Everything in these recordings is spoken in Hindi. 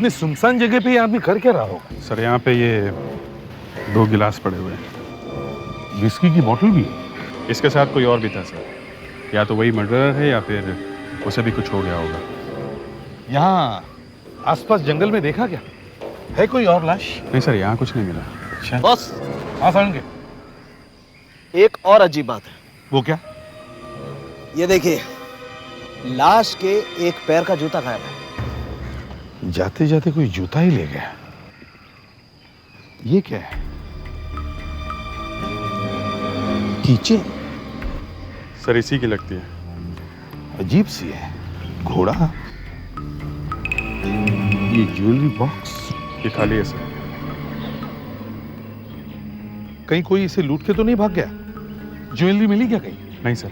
इतने सुनसान जगह पे ये आदमी कर क्या रहा होगा? सर यहाँ पे ये 2 गिलास पड़े हुए हैं। विस्की की बोतल भी है। इसके साथ कोई और भी था सर, या तो वही मर्डरर है या फिर उसे भी कुछ हो गया होगा। यहाँ आसपास जंगल में देखा क्या? है कोई और लाश? नहीं सर, यहाँ कुछ नहीं मिला। अच्छा बॉस, हाँ सारंगे, एक और अजीब बात है। वो क्या? ये देखिए, लाश के एक पैर का जूता गायब है। जाते जाते कोई जूता ही ले गया। ये क्या है? कीचेन सर इसी की लगती है। अजीब सी है। घोड़ा, ये ज्वेलरी बॉक्स, ये खाली है सर। कहीं कोई इसे लूट के तो नहीं भाग गया? ज्वेलरी मिली क्या कहीं? नहीं सर।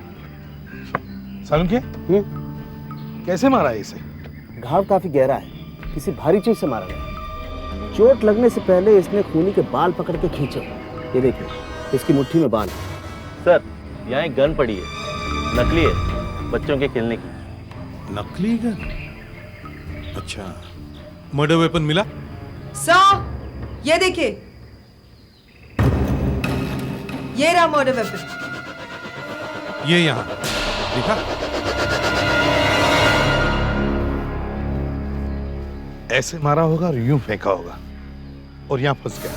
सालुंके, कैसे मारा है इसे? घाव काफी गहरा है, किसी भारी चीज से मारा गया। चोट लगने से पहले इसने खूनी के बाल पकड़ के खींचे। ये देखिए, इसकी मुट्ठी में बाल। सर, यहाँ एक गन पड़ी है, नकली है, बच्चों के खेलने की। नकली गन? अच्छा, मर्डर वेपन मिला? सर, ये देखिए, ये रहा मर्डर वेपन। ये यहाँ देखा? ऐसे मारा होगा और यूं फेंका होगा और यहां फंस गया।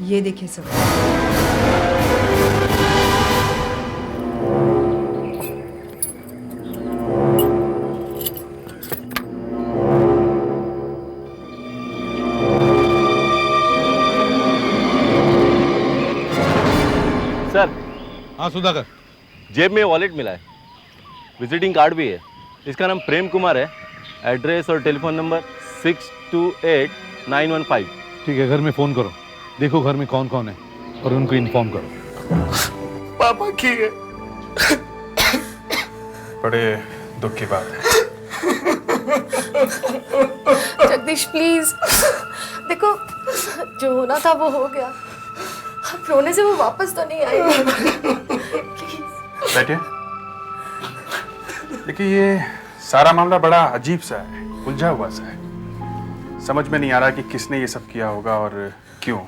ये देखिए सर, सर, हाँ सुधाकर, जेब में वॉलेट मिला है, विजिटिंग कार्ड भी है। इसका नाम प्रेम कुमार है। एड्रेस और टेलीफोन नंबर 628915। ठीक है, घर में फोन करो, देखो घर में कौन कौन है और उनको इन्फॉर्म करो। पापा की है। बड़े दुख की बात है। जगदीश प्लीज, देखो जो होना था वो हो गया। अब रोने से वो वापस तो नहीं आएगा। बैठिए। देखिए, ये सारा मामला बड़ा अजीब सा है, उलझा हुआ सा है। समझ में नहीं आ रहा कि किसने ये सब किया होगा और क्यों।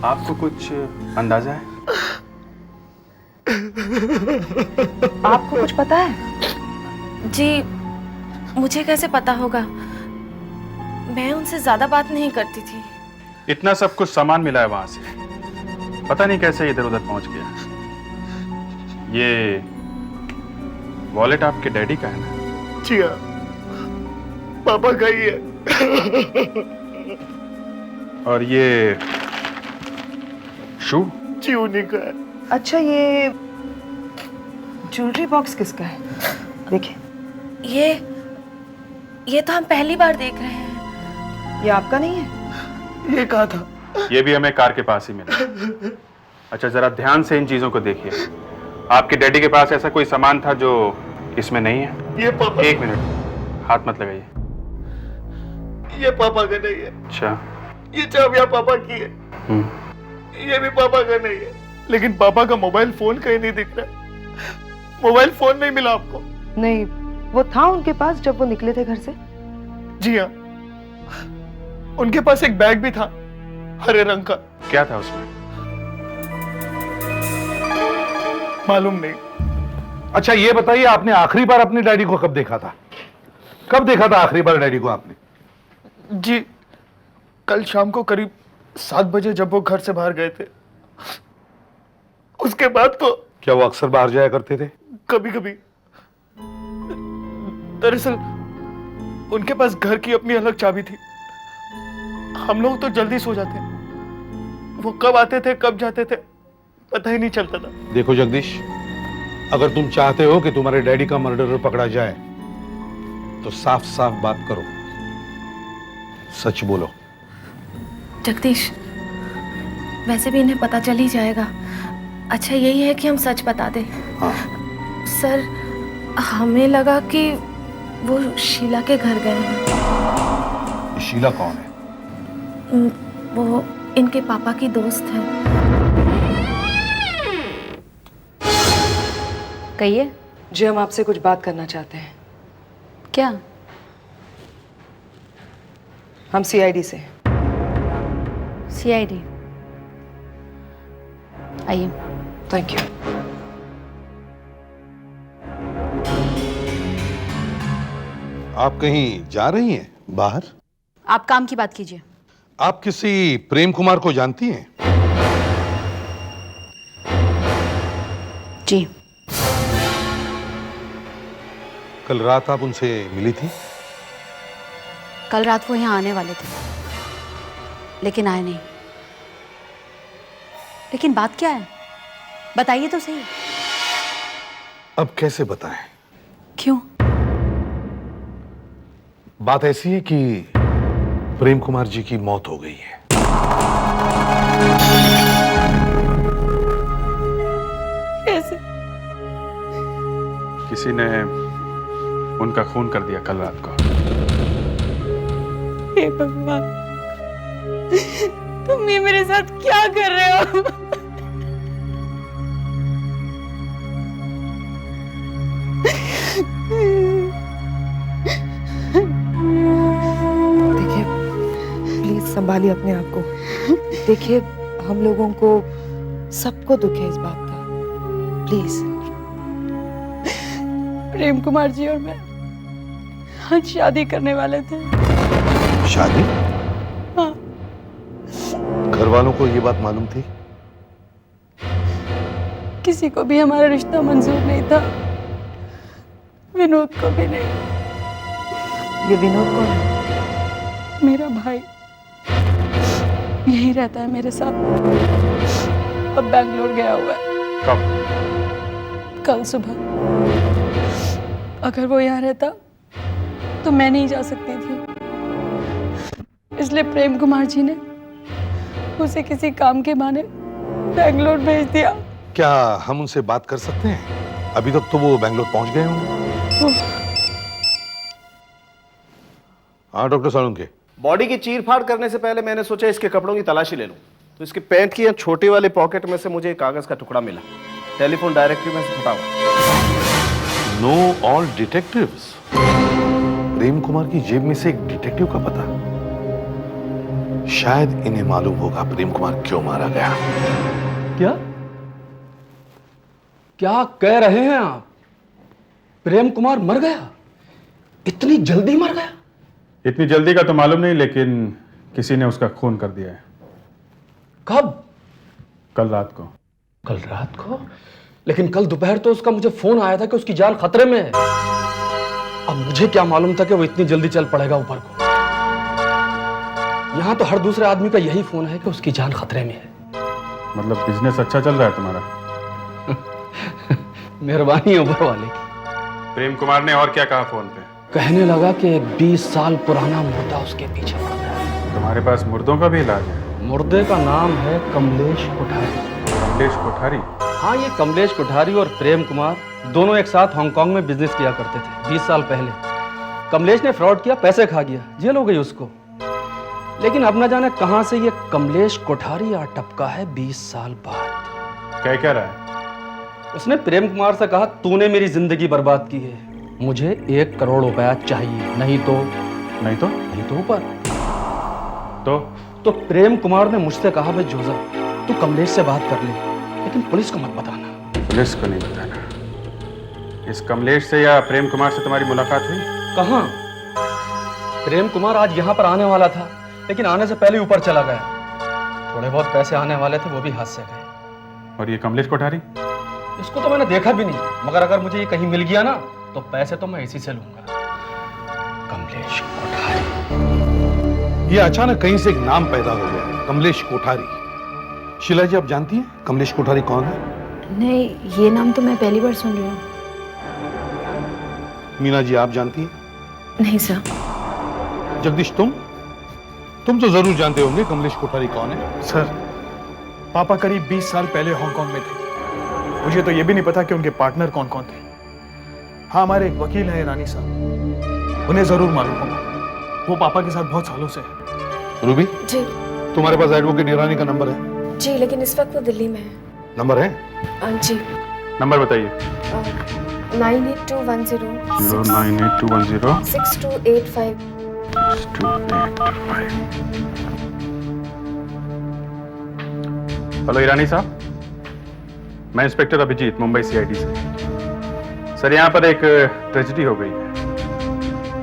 आपको कुछ अंदाजा है? आपको कुछ पता है? जी, मुझे कैसे पता होगा? मैं उनसे ज्यादा बात नहीं करती थी। इतना सब कुछ सामान मिला है वहां से, पता नहीं कैसे इधर उधर पहुंच गया। ये वॉलेट आपके डैडी का है ना? जी हाँ, पापा का ही है। और ये शू? जी उन्हीं का है। अच्छा, ये ज्वेलरी बॉक्स किसका है? देखिए, ये तो हम पहली बार देख रहे हैं। ये आपका नहीं है? ये कहा था। ये भी हमें कार के पास ही मिला। अच्छा, जरा ध्यान से इन चीजों को देखिए। आपके डैडी के पास ऐसा कोई सामान था जो इसमें नहीं है? ये पापा, एक मिनट, हाथ मत लगाइए। ये पापा का नहीं है। अच्छा। ये चाबियां पापा की है। ये भी पापा का नहीं है। लेकिन पापा का मोबाइल फोन कहीं नहीं दिख रहा। मोबाइल फोन नहीं मिला आपको? नहीं, वो था उनके पास जब वो निकले थे घर से। जी हाँ, उनके पास एक बैग भी था, हरे रंग का। क्या था उसमें? मालूम नहीं। अच्छा ये बताइए, आपने आखिरी बार अपने डैडी को कब देखा था? कब देखा था आखिरी बार डैडी को आपने? जी, कल शाम को करीब 7 बजे जब वो घर से बाहर गए थे। उसके बाद तो क्या वो अक्सर बाहर जाया करते थे? कभी कभी। दरअसल उनके पास घर की अपनी अलग चाबी थी। हम लोग तो जल्दी सो जाते, वो कब आते थे कब जाते थे पता ही नहीं चलता था। देखो जगदीश, अगर तुम चाहते हो कि तुम्हारे डैडी का मर्डरर पकड़ा जाए तो साफ साफ बात करो, सच बोलो। जगदीश, वैसे भी इन्हें पता चल ही जाएगा। अच्छा यही है कि हम सच बता दें। हाँ। सर, हमें लगा कि वो शीला के घर गए हैं। शीला कौन है? वो इनके पापा की दोस्त है। कहिए। जी हम आपसे कुछ बात करना चाहते हैं। क्या? हम सीआईडी से। सीआईडी? आइए। Thank you. आप कहीं जा रही हैं बाहर? आप काम की बात कीजिए। आप किसी प्रेम कुमार को जानती हैं? जी। कल रात आप उनसे मिली थी? कल रात वो यहाँ आने वाले थे, लेकिन आए नहीं। लेकिन बात क्या है, बताइए तो सही। अब कैसे बताएं? क्यों? बात ऐसी है कि प्रेम कुमार जी की मौत हो गई है। कैसे? किसी ने उनका खून कर दिया कल रात को। हे भगवान, तुम ये मेरे साथ क्या कर रहे हो? देखिए प्लीज संभालिए अपने आप को। देखिए हम लोगों को सबको दुख है इस बात का, प्लीज। प्रेम कुमार जी और मैं आज शादी करने वाले थे। शादी? हाँ। घर वालों को ये बात मालूम थी? किसी को भी हमारा रिश्ता मंजूर नहीं था, विनोद को भी नहीं। ये विनोद कौन है? मेरा भाई यही रहता है मेरे साथ, अब बैंगलोर गया हुआ है। कब? कल सुबह। अगर वो यहाँ रहता तो मैं नहीं जा सकती थी, इसलिए प्रेम कुमार जी ने उसे किसी काम के बहाने बैंगलोर भेज दिया। क्या हम उनसे बात कर सकते हैं? अभी तक तो वो बैंगलोर पहुंच गए होंगे। हाँ डॉक्टर सालुंके। बॉडी की चीर-फाड़ करने से पहले मैंने सोचा इसके कपड़ों की तलाशी ले लूं। तो इसके पैंट की छोटे वाले पॉकेट में से मुझे एक कागज का टुकड़ा मिला, टेलीफोन डायरेक्टरी में से फटा हुआ। No all detectives. Prem Kumar की जेब में से एक डिटेक्टिव का पता। शायद इन्हें मालूम होगा प्रेम कुमार क्यों मारा गया। क्या क्या कह रहे हैं आप? प्रेम कुमार मर गया? इतनी जल्दी मर गया? इतनी जल्दी का तो मालूम नहीं, लेकिन किसी ने उसका खून कर दिया है। कब? कल रात को। कल रात को? लेकिन कल दोपहर तो उसका मुझे फोन आया था कि उसकी जान खतरे में है। अब मुझे क्या मालूम था कि वो इतनी जल्दी चल पड़ेगा ऊपर को। यहां तो हर दूसरे आदमी का यही फोन है कि उसकी जान खतरे में है। मतलब बिजनेस अच्छा चल रहा है तुम्हारा? मेहरबानी ऊपर वाले की। प्रेम कुमार ने और क्या कहा फोन पे? कहने लगा कि एक 20 साल पुराना मुर्दा उसके पीछे पड़ रहा है। तुम्हारे पास मुर्दों का भी इलाज है? मुर्दे का नाम है कमलेश कोठारी। कमलेश कोठारी? हाँ, ये कमलेश कोठारी और प्रेम कुमार दोनों एक साथ हांगकांग में बिजनेस किया करते थे 20 साल पहले। कमलेश ने फ्रॉड किया, पैसे खा गया, जेल हो गई उसको। लेकिन अब न जाने कहां से ये कमलेश कोठारी आ टपका है 20 साल बाद। कह क्या रहा है? उसने प्रेम कुमार से कहा, तूने मेरी जिंदगी बर्बाद की है, मुझे 1 करोड़ रुपया चाहिए, नहीं तो ऊपर। तो प्रेम कुमार ने मुझसे कहा, भाई जोजा तू कमलेश से बात कर ले, लेकिन पुलिस को मत बताना। पुलिस को नहीं बताना? इस कमलेश से या प्रेम कुमार से तुम्हारी मुलाकात हुई? कहाँ? प्रेम कुमार आज यहाँ पर आने वाला था, लेकिन आने से पहले ऊपर चला गया। थोड़े बहुत पैसे आने वाले थे, वो भी हाथ से गए। और ये कमलेश कोठारी? इसको तो मैंने देखा भी नहीं, मगर अगर मुझे ये कहीं मिल गया ना तो पैसे तो मैं इसी से लूंगा। कमलेश कोठारी। ये अचानक कहीं से एक नाम पैदा हो गया, कमलेश कोठारी। शीला जी आप जानती हैं कमलेश कोठारी कौन है? नहीं, ये नाम तो मैं पहली बार सुन रही हूँ। मीना जी आप जानती हैं? नहीं सर। जगदीश तुम तो जरूर जानते होंगे कमलेश कोठारी कौन है। सर, पापा करीब 20 साल पहले हांगकांग में थे। मुझे तो ये भी नहीं पता कि उनके पार्टनर कौन कौन थे। हाँ, हमारे एक वकील हैं रानी साहब, उन्हें जरूर मालूम होगा। वो पापा के साथ बहुत सालों से हैं। रूबी जी। तुम्हारे पास एडवोकेट ईरानी का नंबर है? जी, लेकिन इस वक्त वो दिल्ली में है। नंबर है? जी। नंबर बताइए। 98210 098210628 6285। हेलो ईरानी साहब, मैं इंस्पेक्टर अभिजीत, मुंबई सीआईडी से। सर, यहाँ पर एक ट्रेजेडी हो गई है।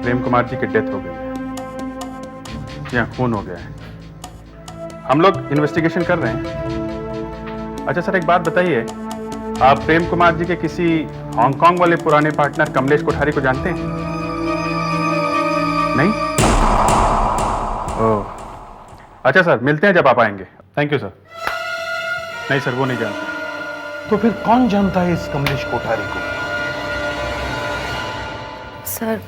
प्रेम कुमार जी की डेथ हो गई है, यहाँ खून हो गया है। हम लोग इन्वेस्टिगेशन कर रहे हैं। अच्छा सर, एक बात बताइए, आप प्रेम कुमार जी के किसी हांगकांग वाले पुराने पार्टनर कमलेश कोठारी को जानते हैं? नहीं? ओह, अच्छा सर, मिलते हैं जब आप आएंगे। Thank you sir. नहीं सर, वो नहीं जानते। तो फिर कौन जानता है इस कमलेश कोठारी को? सर,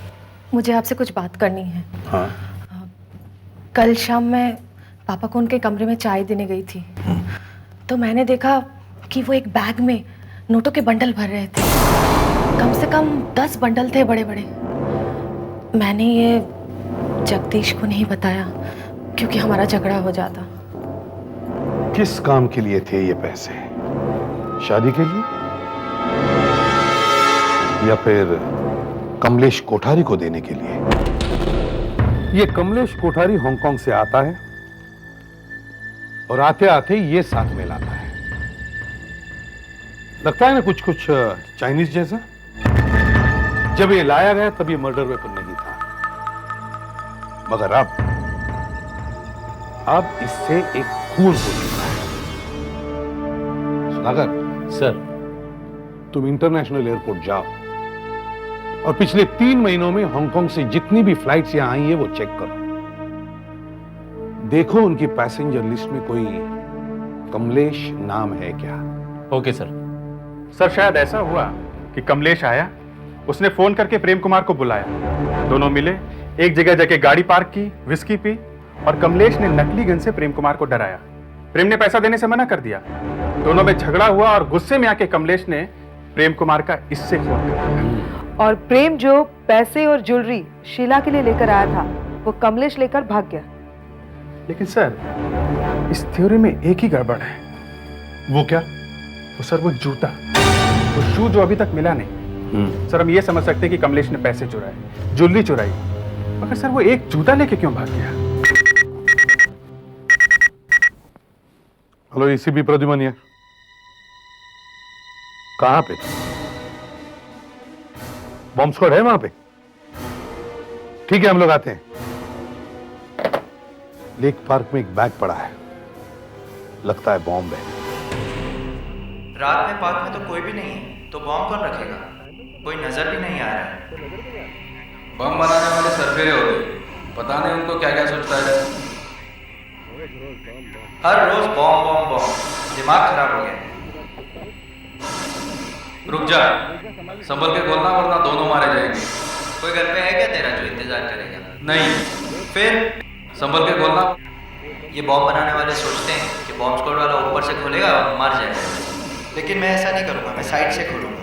मुझे आपसे कुछ बात करनी है। हाँ। कल शाम मैं पापा को उनके कमरे में चाय देने गई थी, तो मैंने देखा कि वो एक बैग में नोटों के बंडल भर रहे थे। कम से कम 10 बंडल थे, बड़े बड़े। मैंने ये जगदीश को नहीं बताया, क्योंकि हमारा झगड़ा हो जाता। किस काम के लिए थे ये पैसे? शादी के लिए या फिर कमलेश कोठारी को देने के लिए? ये कमलेश कोठारी हांगकांग से आता है और आते आते ये साथ में लाता है। लगता है ना कुछ कुछ चाइनीज जैसा। जब ये लाया गया तब ये मर्डर वेपन नहीं था, मगर अब इससे एक खून हो चुका है। सुधाकर सर, तुम इंटरनेशनल एयरपोर्ट जाओ और पिछले 3 महीनों में हांगकांग से जितनी भी फ्लाइट्स यहां आई है वो चेक करो। देखो उनकी पैसेंजर लिस्ट में कोई कमलेश नाम है क्या? Okay sir. सर, शायद ऐसा हुआ कि कमलेश आया, उसने फोन करके प्रेम कुमार को बुलाया, दोनों मिले, एक जगह जाके गाड़ी पार्क की, विस्की पी, और कमलेश ने नकली गन से प्रेम कुमार को डराया। प्रेम ने पैसा देने से मना कर दिया, दोनों में झगड़ा हुआ और गुस्से में आके कमलेश ने प्रेम कुमार का इससे खून कर दिया। और प्रेम जो पैसे और ज्वेलरी शीला के लिए लेकर आया था, वो कमलेश लेकर भाग गया। लेकिन सर, इस थ्योरी में एक ही गड़बड़ है। वो क्या? वो सर, वो जूता, वो शू जो अभी तक मिला नहीं। सर, हम ये समझ सकते हैं कि कमलेश ने पैसे चुराए, ज्वेलरी चुराई, मगर सर वो एक जूता लेके क्यों भाग गया? हेलो, एसीपी प्रद्युमन, कहां पे? बॉम्ब स्क्वाड है वहां पे? ठीक है, हम लोग आते हैं। लेक पार्क में एक बैग पड़ा है, लगता है बॉम्ब है। रात में पार्क में तो कोई भी नहीं है, तो बॉम्ब कौन रखेगा? कोई नजर भी नहीं आ रहा है। बम बनाने वाले सरफेरे होते, पता नहीं उनको क्या क्या सोचता है। हर रोज बॉम्ब बॉम्ब बॉम्ब, दिमाग खराब हो गया। रुक जा, संभल के खोलना वरना दोनों मारे जाएंगे। कोई घर पे है क्या तेरा जो इंतजार करेगा? नहीं, फिर संभल के खोलना। ये बॉम्ब बनाने वाले सोचते हैं कि बॉम्ब स्क्वाड वाला ऊपर से खोलेगा और मार जाएगा, लेकिन मैं ऐसा नहीं करूंगा, मैं साइड से खोलूंगा।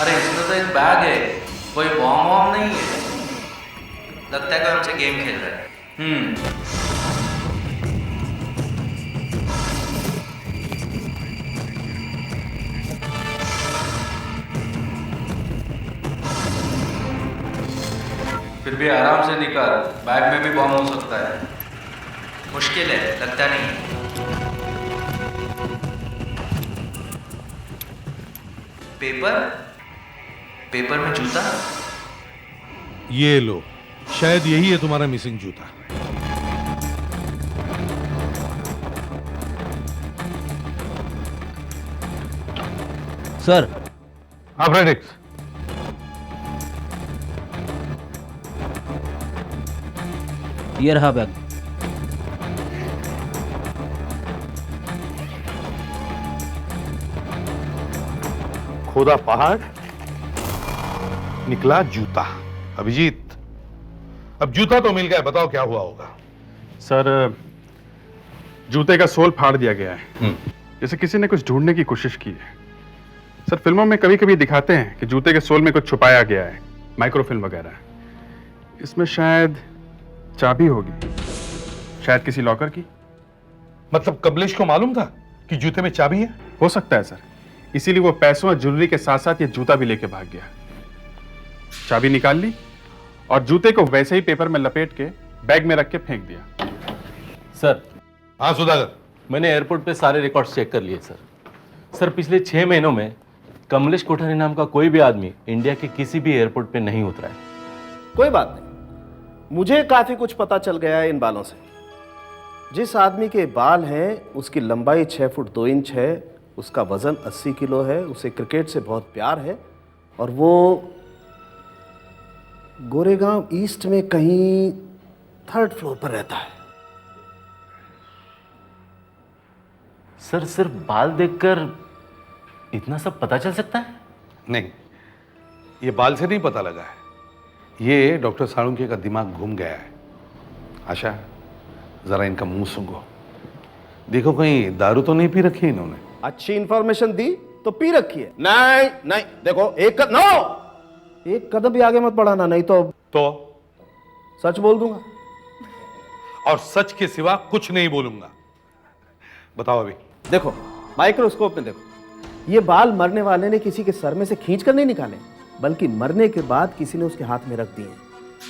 अरे इसमें तो एक बैग है, कोई बॉम्ब वॉम्ब नहीं है। लगता है कोई हमसे गेम खेल रहा है। फिर भी आराम से निकाल, बैग में भी बॉम्ब हो सकता है। मुश्किल है, लगता नहीं। पेपर में जूता। ये लो, शायद यही है तुम्हारा मिसिंग जूता। सर, हाँ फ्रेडिक्स, ये रहा बैग। खोदा पहाड़, निकला जूता। अभिजीत, अब जूता तो मिल गया, बताओ क्या हुआ होगा। सर, जूते का सोल फाड़ दिया गया है, जैसे किसी ने कुछ ढूंढने की कोशिश की है। सर, फिल्मों में कभी कभी दिखाते हैं कि जूते के सोल में कुछ छुपाया गया है, माइक्रोफिल्म वगैरह। इसमें शायद चाबी होगी, शायद किसी लॉकर की। मतलब कमलेश को मालूम था कि जूते में चाबी है? हो सकता है सर, इसीलिए वो पैसों और ज्वेलरी के साथ साथ ये जूता भी लेके भाग गया। चाबी निकाल ली और जूते को वैसे ही पेपर में लपेट के बैग में रख के फेंक दिया। सर, हाँ सुधाकर, मैंने एयरपोर्ट पे सारे रिकॉर्ड्स चेक कर लिए सर। सर, पिछले 6 महीनों में कमलेश कोठारी नाम का कोई भी आदमी इंडिया के किसी भी एयरपोर्ट पे नहीं उतरा है। कोई बात नहीं, मुझे काफी कुछ पता चल गया है इन बालों से। जिस आदमी के बाल हैं उसकी लंबाई 6 फुट 2 इंच है, उसका वजन 80 किलो है, उसे क्रिकेट से बहुत प्यार है और वो गोरेगांव ईस्ट में कहीं 3rd फ्लोर पर रहता है। सर, सिर्फ बाल देखकर इतना सब पता चल सकता है? नहीं, ये बाल से नहीं पता लगा है, ये डॉक्टर साळुंखे का दिमाग घूम गया है। आशा, जरा इनका मुंह सूंघो, देखो कहीं दारू तो नहीं पी रखी इन्होंने। अच्छी इंफॉर्मेशन दी तो पी रखी है। नहीं नहीं, देखो एक कदम भी आगे मत बढ़ाना, नहीं तो सच बोल दूंगा। और सच के सिवा कुछ नहीं बोलूंगा। बताओ अभी। देखो, माइक्रोस्कोप में देखो, ये बाल मरने वाले ने किसी के सर में से खींच कर नहीं निकाले, बल्कि मरने के बाद किसी ने उसके हाथ में रख दिए।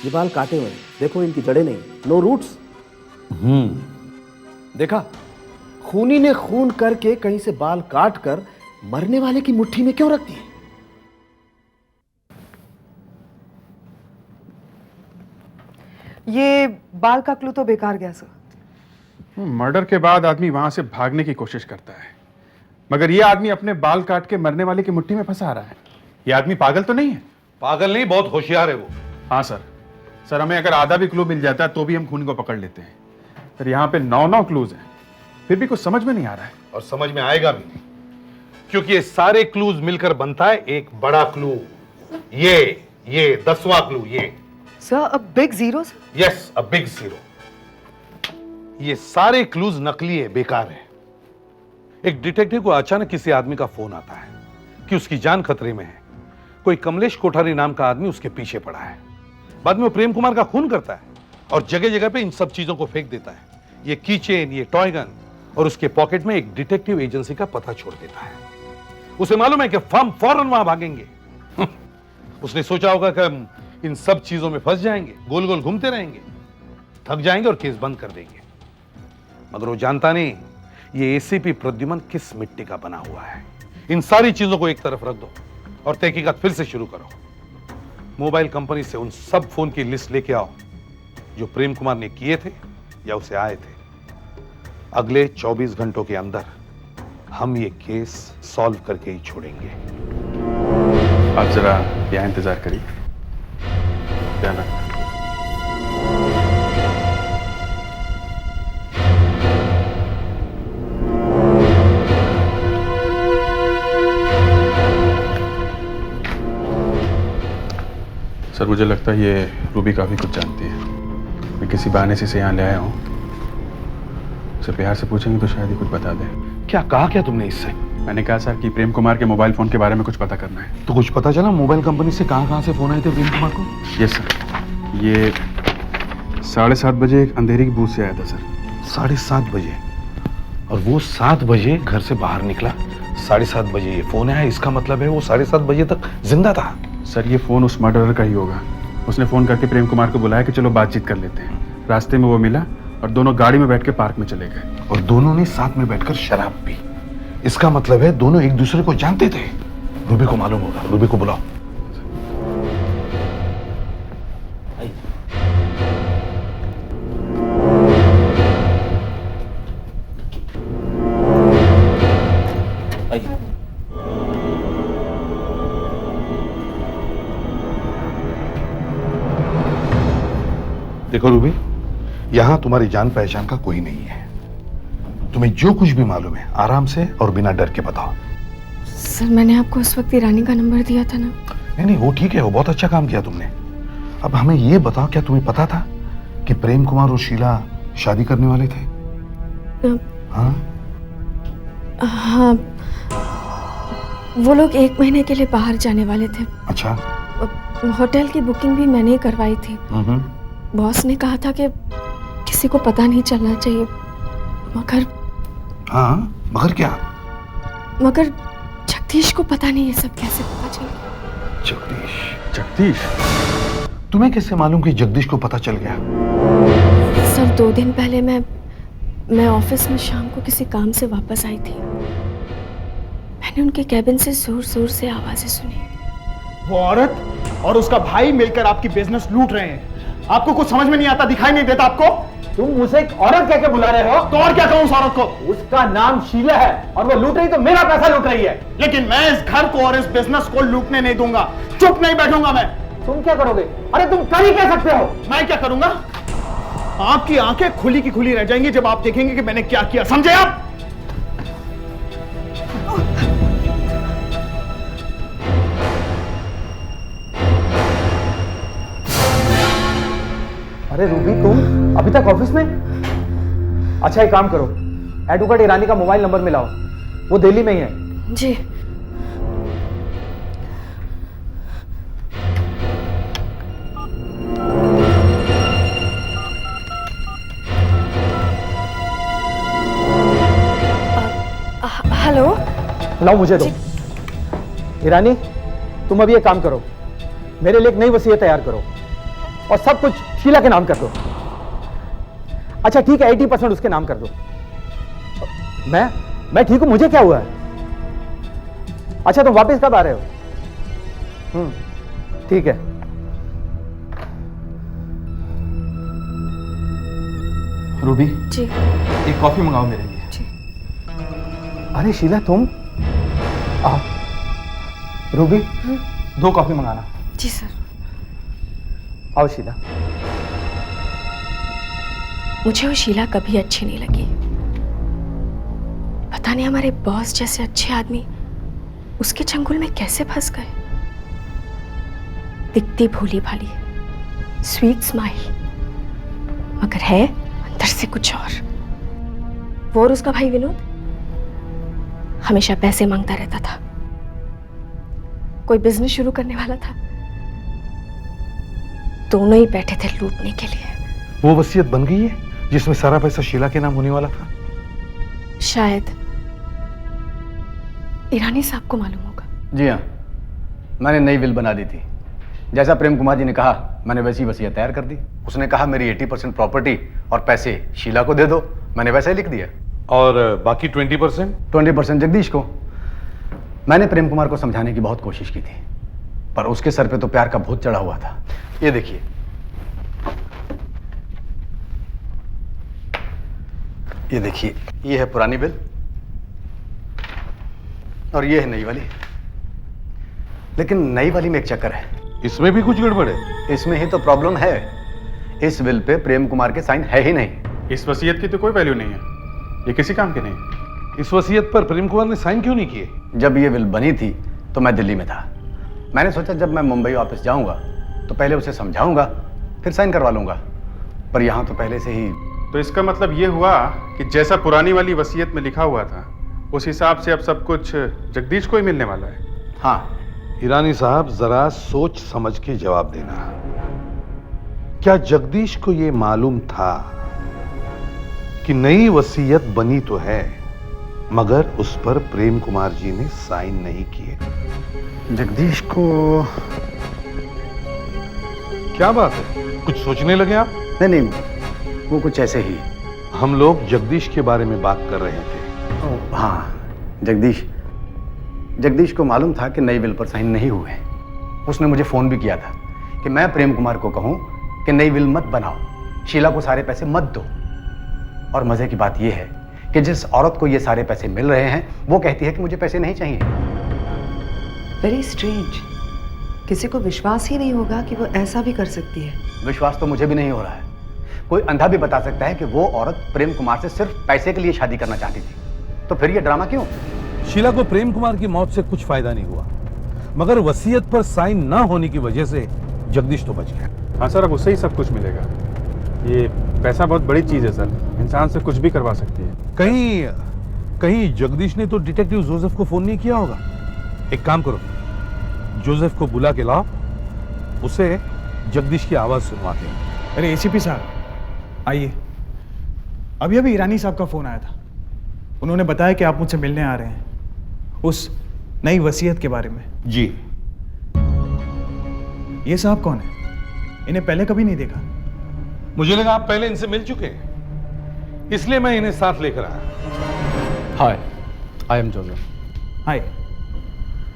ये बाल काटे हुए हैं, देखो इनकी जड़ें नहीं, नो रूट्स। देखा, खूनी ने खून करके कहीं से बाल काट कर मरने वाले की मुट्ठी में क्यों रख दिए? ये बाल का क्लू तो बेकार गया सर। मर्डर के बाद आदमी वहां से भागने की कोशिश करता है, मगर ये आदमी अपने बाल काट के मरने वाले की मुट्ठी में फंसा रहा है। ये आदमी पागल तो नहीं है? पागल नहीं, बहुत होशियार है वो। हाँ सर, हमें अगर आधा भी क्लू मिल जाता है तो भी हम खूनी को पकड़ लेते हैं। सर, यहाँ पे 9 क्लूज हैं, फिर भी कुछ समझ में नहीं आ रहा है। और समझ में आएगा भी नहीं, क्योंकि ये सारे क्लूज मिलकर बनता है एक बड़ा क्लू। ये 10वां क्लू। ये sir, a big zero. Yes, a big zero. ये सारे क्लूज नकली है, बेकार है। एक डिटेक्टिव को अचानक किसी आदमी का फोन आता है कि उसकी जान खतरे में है। कोई कमलेश कोठारी नाम का आदमी उसके पीछे पड़ा है। बाद में वो प्रेम कुमार का खून करता है और जगह जगह पे इन सब चीजों को फेंक देता है। ये कीचेन, ये टॉय गन, और उसके पॉकेट में एक डिटेक्टिव एजेंसी का पता छोड़ देता है। उसे मालूम है कि हम फौरन वहां भागेंगे। उसने सोचा होगा कि हम इन सब चीजों में फंस जाएंगे, गोल गोल घूमते रहेंगे, थक जाएंगे और केस बंद कर देंगे। मगर वो जानता नहीं ये एसीपी प्रद्युमन किस मिट्टी का बना हुआ है। इन सारी चीजों को एक तरफ रख दो और तहकीकात फिर से शुरू करो। मोबाइल कंपनी से उन सब फोन की लिस्ट लेके आओ जो प्रेम कुमार ने किए थे या उसे आए थे। अगले 24 घंटों के अंदर हम ये केस सॉल्व करके ही छोड़ेंगे। आप जरा यहाँ इंतजार करिए। ध्यान रखना। सर, मुझे लगता है ये रूबी काफी कुछ जानती है। मैं किसी बहाने से इसे यहाँ ले आया हूँ। उसे प्यार से पूछेंगे तो शायद ही कुछ बता दे। क्या कहा क्या तुमने इससे? मैंने कहा सर कि प्रेम कुमार के मोबाइल फोन के बारे में कुछ पता करना है। तो कुछ पता चला मोबाइल कंपनी से कहाँ से फोन आए थे प्रेम कुमार को? यस सर, ये 7:30 बजे एक अंधेरी की बूथ से आया था सर। 7:30 बजे? और वो 7 बजे घर से बाहर निकला, 7:30 बजे ये फोन आया। इसका मतलब है वो 7:30 बजे तक जिंदा था। सर, ये फोन उस मर्डरर का ही होगा। उसने फोन करके प्रेम कुमार को बुलाया कि चलो बातचीत कर लेते हैं। रास्ते में वो मिला और दोनों गाड़ी में बैठ के पार्क में चले गए। और दोनों ने साथ में बैठकर शराब पी। इसका मतलब है दोनों एक दूसरे को जानते थे। रूबी को मालूम होगा, रूबी को बुलाओ। देखो रूबी, यहां तुम्हारी जान पहचान का कोई नहीं है। तुम्हें जो कुछ भी मालूम है आराम से और बिना डर के बताओ। सर, मैंने आपको उस वक्त ईरानी का नंबर दिया था ना। नहीं, वो ठीक है, वो बहुत अच्छा काम किया तुमने। अब हमें ये बताओ, क्या तुम्हें पता था कि प्रेम कुमार और शीला शादी करने वाले थे? हाँ? हाँ, वो लोग 1 महीने के लिए बाहर जाने वाले थे। अच्छा। होटल की बुकिंग भी मैंने ही करवाई थी। बॉस ने कहा था कि किसी को पता नहीं चलना चाहिए, मगर हाँ, मगर क्या? मगर जगदीश को पता नहीं ये सब कैसे पता चला। जगदीश, तुम्हें कैसे मालूम कि जगदीश को पता चल गया? सर, 2 दिन पहले मैं ऑफिस में शाम को किसी काम से वापस आई थी। मैंने उनके कैबिन से जोर जोर से आवाजें सुनी। वो औरत और उसका भाई मिलकर आपकी बिजनेस लूट रहे हैं। आपको कुछ समझ में नहीं आता, दिखाई नहीं देता आपको? तुम उसे एक औरत कह के बुला रहे हो? तो और क्या कहूं उस औरत को? उसका नाम शीला है और वो लूट रही तो मेरा पैसा लूट रही है। लेकिन मैं इस घर को और इस बिजनेस को लूटने नहीं दूंगा। चुप नहीं बैठूंगा मैं। तुम क्या करोगे? अरे तुम कर ही क्या सकते हो? मैं क्या करूंगा? आपकी आंखें खुली की खुली रह जाएंगी जब आप देखेंगे कि मैंने क्या किया, समझे आप? अरे रूबी, तुम अभी तक ऑफिस में? अच्छा, एक काम करो, एडवोकेट ईरानी का मोबाइल नंबर मिलाओ, वो दिल्ली में ही है। जी। हेलो। लाओ मुझे दो। ईरानी, तुम अभी एक काम करो, मेरे लिए एक नई वसीयत तैयार करो और सब कुछ शीला के नाम कर दो। अच्छा ठीक है, 80% उसके नाम कर दो। मैं ठीक हूं, मुझे क्या हुआ है? अच्छा, तुम वापस कब आ रहे हो? ठीक है। रूबी जी। एक कॉफी मंगाओ मेरे लिए। जी। अरे शीला, तुम आओ। रूबी, 2 कॉफी मंगाना। जी सर। आओ शीला। मुझे वो शीला कभी अच्छी नहीं लगी। पता नहीं हमारे बॉस जैसे अच्छे आदमी उसके चंगुल में कैसे फंस गए। दिखती भोली भाली, स्वीट स्माइल, मगर है अंदर से कुछ और। वो और उसका भाई विनोद हमेशा पैसे मांगता रहता था। कोई बिजनेस शुरू करने वाला था, दोनों ही बैठे थे लूटने के लिए। वो वसीयत बन गई है जिसमें सारा पैसा शीला के नाम होने वाला था? शायद। ईरानी साहब को मालूम होगा। जी हाँ, मैंने नई विल बना दी थी। जैसा प्रेम कुमार जी ने कहा, मैंने वैसी वसीयत तैयार कर दी। उसने कहा मेरी 80% प्रॉपर्टी और पैसे शीला को दे दो, मैंने वैसा ही लिख दिया। और बाकी 20%? 20% जगदीश को। मैंने प्रेम कुमार को समझाने की बहुत कोशिश की थी, पर उसके सर पे तो प्यार का भूत चढ़ा हुआ था। ये देखिए, ये है पुरानी बिल और ये है नई वाली। लेकिन नई वाली में एक चक्कर है। इसमें भी कुछ गड़बड़ है? इसमें ही तो प्रॉब्लम है। इस विल पे प्रेम कुमार के साइन है ही नहीं। इस वसीयत की तो कोई वैल्यू नहीं है, ये किसी काम की नहीं। इस वसीयत पर प्रेम कुमार ने साइन क्यों नहीं किए? जब ये विल बनी थी तो मैं दिल्ली में था। मैंने सोचा जब मैं मुंबई वापस जाऊंगा तो पहले उसे समझाऊंगा, फिर साइन करवा लूंगा। पर यहां तो पहले से ही। तो इसका मतलब ये हुआ कि जैसा पुरानी वाली वसीयत में लिखा हुआ था उस हिसाब से अब सब कुछ जगदीश को ही मिलने वाला है। हाँ। ईरानी साहब, जरा सोच समझ के जवाब देना। क्या जगदीश को यह मालूम था कि नई वसीयत बनी तो है मगर उस पर प्रेम कुमार जी ने साइन नहीं किए? जगदीश को क्या बात है, कुछ सोचने लगे आप? नहीं, वो कुछ ऐसे ही। हम लोग जगदीश के बारे में बात कर रहे थे। हाँ, जगदीश को मालूम था कि नई विल पर साइन नहीं हुए। उसने मुझे फोन भी किया था कि मैं प्रेम कुमार को कहूं कि नई विल मत बनाओ, शीला को सारे पैसे मत दो। और मजे की बात यह है कि जिस औरत को ये सारे पैसे मिल रहे हैं वो कहती है कि मुझे पैसे नहीं चाहिए। Very strange. किसी को विश्वास ही नहीं होगा कि वो ऐसा भी कर सकती है। विश्वास तो मुझे भी नहीं हो रहा है। कोई अंधा भी बता सकता है कि वो औरत प्रेम कुमार से सिर्फ पैसे के लिए शादी करना चाहती थी, तो फिर ये ड्रामा क्यों? शीला को प्रेम कुमार की मौत से कुछ फायदा नहीं हुआ, मगर वसीयत पर साइन ना होने की वजह से जगदीश तो बच गया। हाँ सर, अब उससे ही सब कुछ मिलेगा। ये पैसा बहुत बड़ी चीज़ है सर, इंसान से कुछ भी करवा सकती है। कहीं जगदीश ने तो डिटेक्टिव जोसेफ को फोन नहीं किया होगा। एक काम करो, जोसेफ को बुला के लाओ, उसे जगदीश की आवाज सुनवाते हैं। अरे एसीपी साहब आइए। अभी अभी ईरानी साहब का फोन आया था। उन्होंने बताया कि आप मुझसे मिलने आ रहे हैं उस नई वसीयत के बारे में। जी। ये साहब कौन है? इन्हें पहले कभी नहीं देखा। मुझे लगा आप पहले इनसे मिल चुके हैं, इसलिए मैं इन्हें साथ लेकर आया। हाय, आई एम जोसेफ। हाय,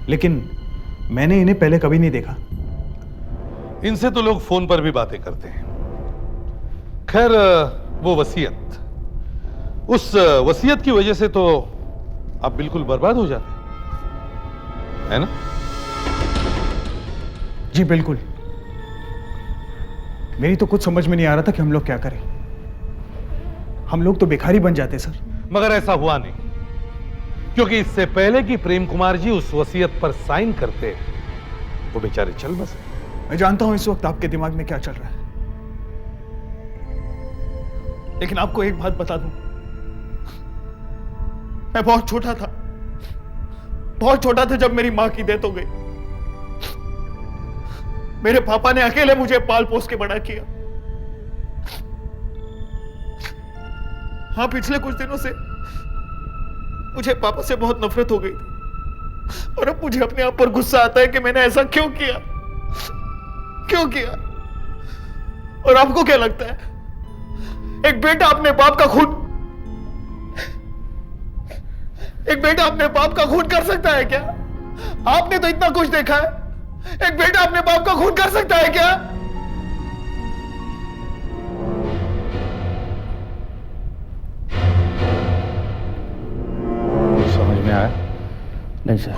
लेकिन मैंने इन्हें पहले कभी नहीं देखा। इनसे तो लोग फोन पर भी बातें करते हैं। खैर, वो वसीयत, उस वसीयत की वजह से तो आप बिल्कुल बर्बाद हो जाते है ना? जी बिल्कुल। मेरी तो कुछ समझ में नहीं आ रहा था कि हम लोग क्या करें। हम लोग तो भिखारी बन जाते सर। मगर ऐसा हुआ नहीं, क्योंकि इससे पहले कि प्रेम कुमार जी उस वसीयत पर साइन करते, वो बेचारे चल बसे। मैं जानता हूं इस वक्त आपके दिमाग में क्या चल रहा है, लेकिन आपको एक बात बता दूं, मैं बहुत छोटा था जब मेरी मां की डेथ हो गई। मेरे पापा ने अकेले मुझे पाल पोस के बड़ा किया। हाँ, पिछले कुछ दिनों से मुझे पापा से बहुत नफरत हो गई थी, और अब मुझे अपने आप पर गुस्सा आता है कि मैंने ऐसा क्यों किया। और आपको क्या लगता है, एक बेटा अपने बाप का खून कर सकता है क्या? आपने तो इतना कुछ देखा है, एक बेटा अपने बाप का खून कर सकता है क्या? समझ में आया? नहीं सर,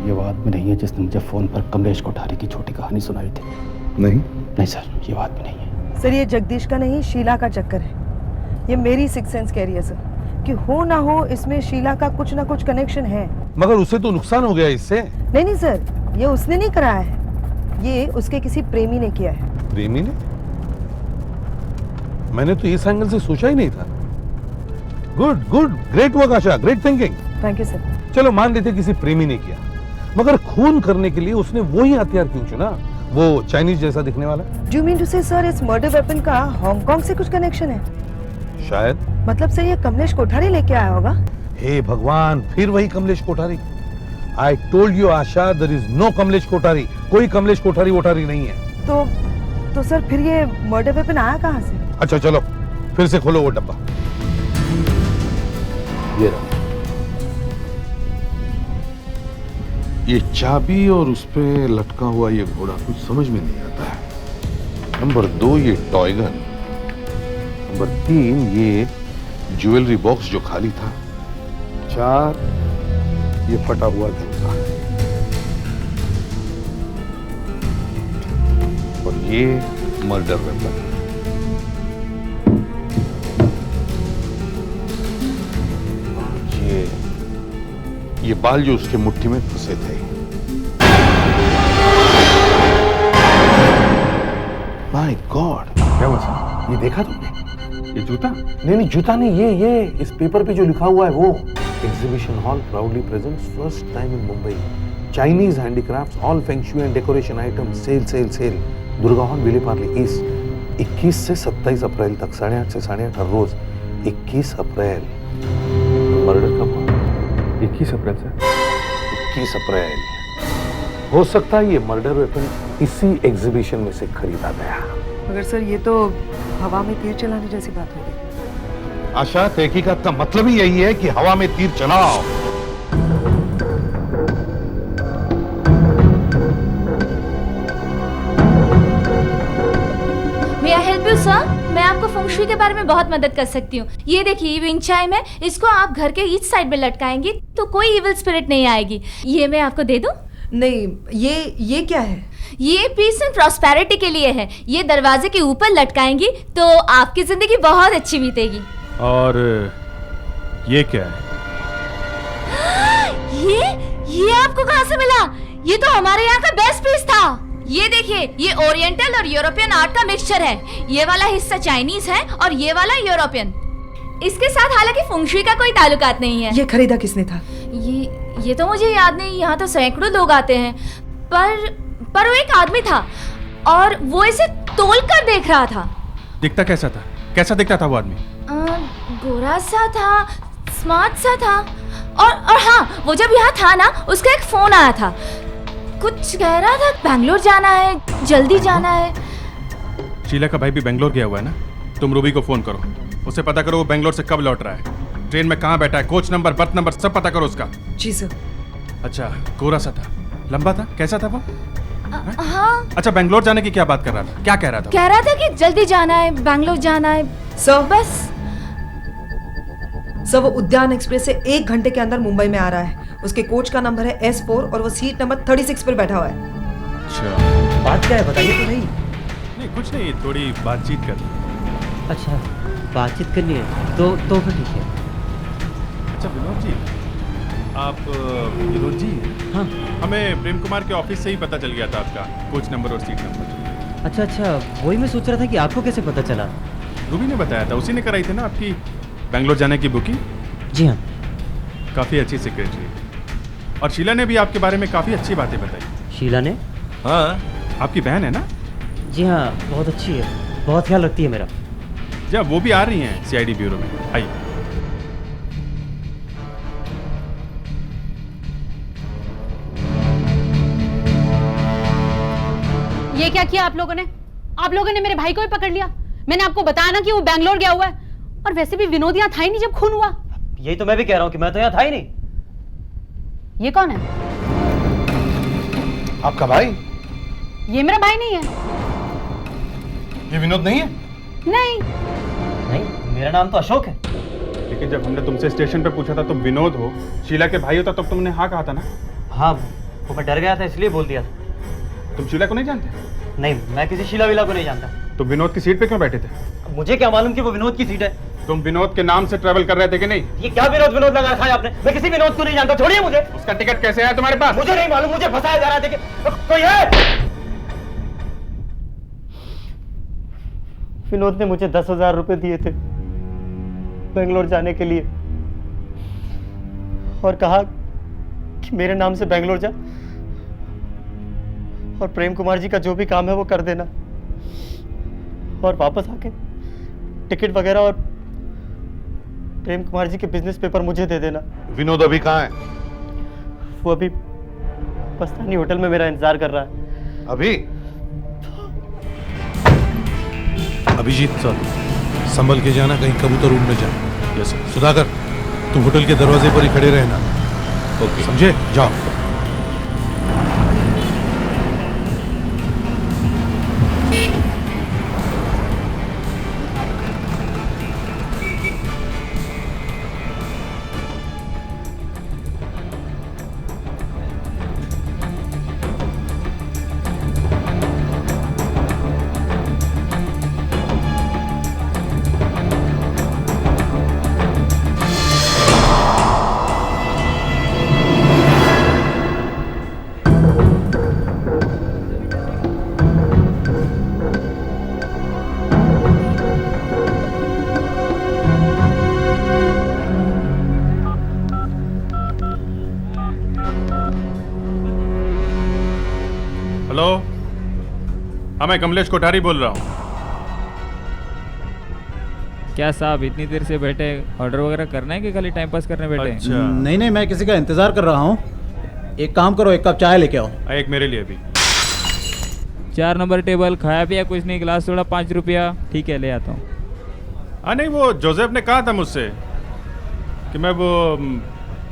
ये वो आदमी नहीं है जिसने मुझे फोन पर कमलेश कोठारी की छोटी कहानी सुनाई थी। नहीं सर, ये बात भी नहीं है। सर, ये जगदीश का नहीं, शीला का चक्कर है। ये मेरी सिक्स सेंस कह रही है सर कि हो ना हो इसमें शीला का कुछ ना कुछ कनेक्शन है। मगर उसे तो नुकसान हो गया इससे। नहीं सर, ये उसने नहीं कराया है, ये उसके किसी प्रेमी ने किया है। प्रेमी ने? मैंने तो इस एंगल से सोचा ही नहीं था। Good, great work Asha, great thinking. Thank you sir. चलो मान लेते किसी प्रेमी ने किया, मगर खून करने के लिए उसने वही हथियार क्यों चुना, वो चाइनीज जैसा दिखने वाला? डू यू मीन टू से सर इस मर्डर वेपन का हांगकांग से कुछ कनेक्शन है? शायद। मतलब सर ये कमलेश कोठारी लेके आया होगा? हे भगवान, फिर वही Kamlesh Kothari. I told you Asha, there is no Kamlesh Kothari. कोई कमलेश कोठारी वोठारी नहीं है। तो सर फिर ये मर्डर वेपन आया कहाँ से? अच्छा चलो, फिर से खोलो वो डब्बा। ये रहा, ये चाबी और उस पे लटका हुआ ये घोड़ा कुछ समझ में नहीं आता है। नंबर 2 ये टॉय गन, नंबर 3 ये ज्वेलरी बॉक्स जो खाली था, 4 ये फटा हुआ जूता, और ये मर्डर वेपन। ये बाल जो उसके मुट्ठी में फंसे थे। माय गॉड, क्या हुआ सर? ये देखा तुमने? ये जूता? नहीं, जूता नहीं, ये इस पेपर पे जो लिखा हुआ है वो। Exhibition hall proudly presents first time in Mumbai Chinese handicrafts, all feng shui and decoration items, sale. Durga hall, Vile Parle east, 21 से 27 अप्रैल तक, 8:30 से 8:30 हर रोज। 21 अप्रैल मर्डर कब हुआ? 21 अप्रैल से। 21 अप्रैल। हो सकता है ये मर्डर वेपन इसी एग्जीबिशन में से खरीदा गया। मगर सर ये तो हवा में तीर चलाने जैसी बात हो गई। आशा, तहकीकात का मतलब ही यही है कि हवा में तीर चलाओ। May I help you, sir? मैं आपको फेंग शुई के बारे में बहुत मदद कर सकती हूँ। ये देखिए, ये विंग चाइम है, इसको आप घर के ईच साइड में लटकाएंगी तो कोई इविल स्पिरिट नहीं आएगी। ये मैं आपको दे दूँ? नहीं, ये क्या है? ये पीस एंड प्रॉस्पेरिटी के लिए है। ये दरवाजे के ऊपर लटकाएंगी तो आपकी जिंदगी बहुत अच्छी बीतेगी। और ये क्या है? ये आपको कहाँ से मिला? ये तो हमारे यहाँ का बेस्ट पीस था। ये देखिए, ये ओरिएंटल और यूरोपियन आर्ट का मिक्सचर है। ये वाला हिस्सा चाइनीज है और ये वाला यूरोपियन। इसके साथ हालांकि फुंगशुई का कोई ताल्लुकात नहीं है। ये खरीदा किसने था? ये तो मुझे याद नहीं। यहाँ तो सैकड़ों लोग आते हैं, पर वो एक आदमी था और वो इसे तोल कर देख रहा था। दिखता कैसा था? कैसा दिखता था वो आदमी? गोरा सा था, स्मार्ट सा था, और हाँ, वो जब यहाँ था ना, उसका एक फोन आया था। कुछ कह रहा था बैंगलोर जाना है, जल्दी जाना है। शीला का भाई भी बेंगलोर गया हुआ है ना? तुम रूबी को फोन करो, उससे पता करो वो बेंगलोर से कब लौट रहा है, ट्रेन में कहाँ बैठा है, कोच नंबर, बर्थ नंबर सब पता करो उसका। जी सर। अच्छा, गोरा सा था, लंबा था, कैसा था वो? हाँ। अच्छा, बेंगलोर जाने की क्या बात कर रहा था? क्या कह रहा था? कह रहा था कि जल्दी जाना है, बैंगलोर जाना है। सर बस सर, वो उद्यान एक्सप्रेस से 1 घंटे के अंदर मुंबई में आ रहा है। उसके कोच का नंबर है S4 और वो सीट नंबर 36 पर बैठा हुआ है। अच्छा, बात क्या है बताइए तो नहीं। नहीं कुछ नहीं, थोड़ी बातचीत कर। अच्छा, बातचीत करनी है तो फिर ठीक है। अच्छा विनोद जी, आप विनोद जी? हाँ, हमें प्रेम कुमार के ऑफिस से ही पता चल गया था आपका कोच नंबर और सीट नंबर। अच्छा, वही मैं सोच रहा था कि आपको कैसे पता चला। रूबी ने बताया था, उसी ने कराई थी ना आपकी बेंगलोर जाने की बुकिंग? जी हाँ। काफ़ी अच्छी सेक्रेटरी है और शीला ने भी आपके बारे में काफ़ी अच्छी बातें बताई। शीला ने? हाँ, आपकी बहन है ना? जी हाँ, बहुत अच्छी है, बहुत ख्याल रखती है मेरा। जी वो भी आ रही हैं CID ब्यूरो में। आइए। ये क्या किया आप लोगों ने? आप लोगों ने मेरे भाई को भी पकड़ लिया। मैंने आपको बताया ना कि वो बैंगलोर गया हुआ है, और वैसे भी विनोद यहाँ था ही नहीं जब खून हुआ। यही तो मैं भी कह रहा हूँ कि मैं तो यहाँ था ही नहीं। ये कौन है? आपका भाई? ये मेरा भाई नहीं है। ये विनोद नहीं है? नहीं, मेरा नाम तो अशोक है। लेकिन जब हमने तुमसे स्टेशन पे पूछा था तुम विनोद हो, शीला के भाई हो, तब तुमने हाँ कहा था ना? हाँ, वो मैं डर गया था इसलिए बोल दिया था। तुम शीला को नहीं जानते? नहीं, मैं किसी शीला विला को नहीं जानता। तुम विनोद की सीट पे क्यों बैठे थे? मुझे क्या मालूम कि वो विनोद की सीट है। तुम विनोद के नाम से ट्रेवल कर रहे थे कि नहीं? ये क्या विनोद लगा रखा है आपने? मैं किसी विनोद को नहीं जानता, छोड़िए मुझे। उसका टिकट कैसे आया तुम्हारे पास? मुझे नहीं मालूम, मुझे फंसाया जा रहा है। देखिए, कोई है? विनोद ने मुझे 10,000 रुपए दिए थे बेंगलोर जाने के लिए और कहा कि मेरे नाम से बेंगलोर जा और प्रेम कुमार जी का जो भी काम है वो कर देना, और वापस आके टिकट वगैरह और प्रेम कुमार जी के बिजनेस पेपर मुझे दे देना। विनोद अभी कहाँ है? वो अभी पस्तानी होटल में मेरा इंतजार कर रहा है। अभी? अभिजीत सर, संभल के जाना, कहीं कबूतर रूम में जाना। Yes sir. सुधाकर, तुम होटल के दरवाजे पर ही खड़े रहना। ओके, समझे? जाओ। हेलो, हाँ मैं कमलेश कोठारी बोल रहा हूँ। क्या साहब इतनी देर से बैठे, ऑर्डर वगैरह करना है कि खाली टाइम पास करने बैठे? अच्छा। नहीं, मैं किसी का इंतजार कर रहा हूँ। एक काम करो, 1 कप चाय लेके आओ। एक मेरे लिए भी। 4 नंबर टेबल, खाया पिया कुछ नहीं, गिलास थोड़ा 5 रुपया। ठीक है, ले आता हूँ। हाँ नहीं, वो जोसेफ ने कहा था मुझसे कि मैं वो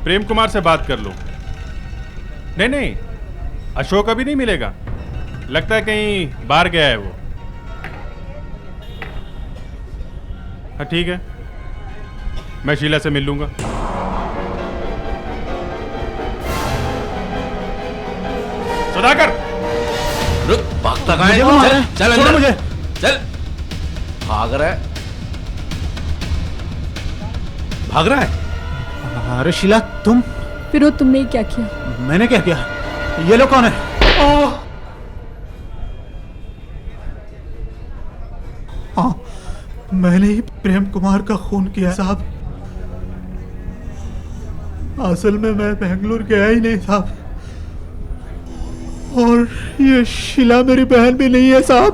प्रेम कुमार से बात कर लूँ। नहीं, अशोक अभी नहीं मिलेगा, लगता है कहीं बाहर गया है वो। हाँ ठीक है, मैं शीला से मिल लूंगा। सुधाकर, रुक, भागता कहाँ है? चल अंदर, मुझे चल। भाग रहा है? भाग रहा है? अरे शीला, तुम? विनोद, तुमने क्या किया? मैंने क्या किया? ये लोग कौन है? हाँ, मैंने ही प्रेम कुमार का खून किया साहब। असल में मैं बेंगलुरु गया ही नहीं साहब, और ये शीला मेरी बहन भी नहीं है साहब।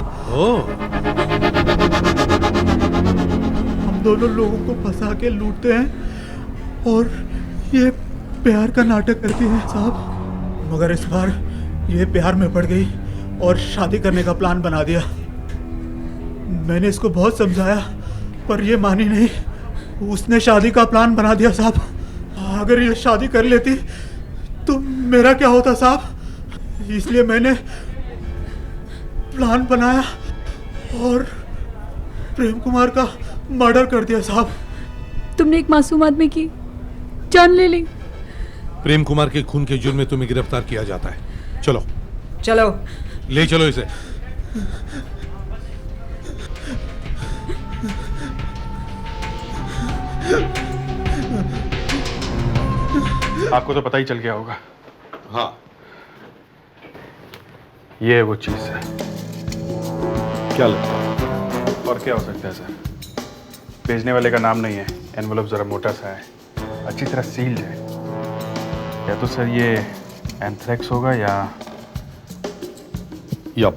हम दोनों लोगों को फंसा के लूटते हैं और ये प्यार का नाटक करती है साहब। मगर इस बार ये प्यार में पड़ गई और शादी करने का प्लान बना दिया। मैंने इसको बहुत समझाया पर ये मानी नहीं, उसने शादी का प्लान बना दिया साहब। अगर ये शादी कर लेती तो मेरा क्या होता साहब, इसलिए मैंने प्लान बनाया और प्रेम कुमार का मर्डर कर दिया साहब। तुमने एक मासूम आदमी की जान ले ली। प्रेम कुमार के खून के जुर्म में तुम्हें गिरफ्तार किया जाता है। चलो चलो, ले चलो इसे। आपको तो पता ही चल गया होगा। हाँ, ये है वो चीज है। क्या लगता है? और क्या हो सकता है सर? भेजने वाले का नाम नहीं है, एनवलप जरा मोटा सा है, अच्छी तरह सील्ड है। या तो सर ये एंथ्रेक्स होगा या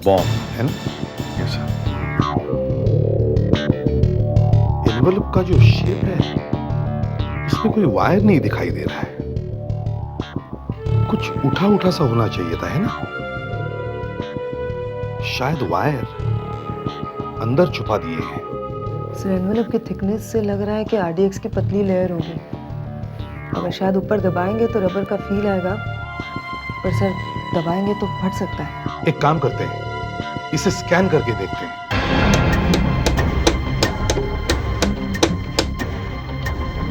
बॉम्ब है ना? Yes sir. एनवलप का जो शेप है इसमें कोई वायर नहीं दिखाई दे रहा है, कुछ उठा उठा सा होना चाहिए था, है ना? शायद वायर अंदर छुपा दिए हैं। सर एनवेलप की थिकनेस से लग रहा है कि आरडीएक्स की पतली लेयर होगी। अगर शायद ऊपर दबाएंगे तो रबर का फील आएगा, पर सर दबाएंगे तो फट सकता है। एक काम करते हैं, इसे स्कैन करके देखते हैं।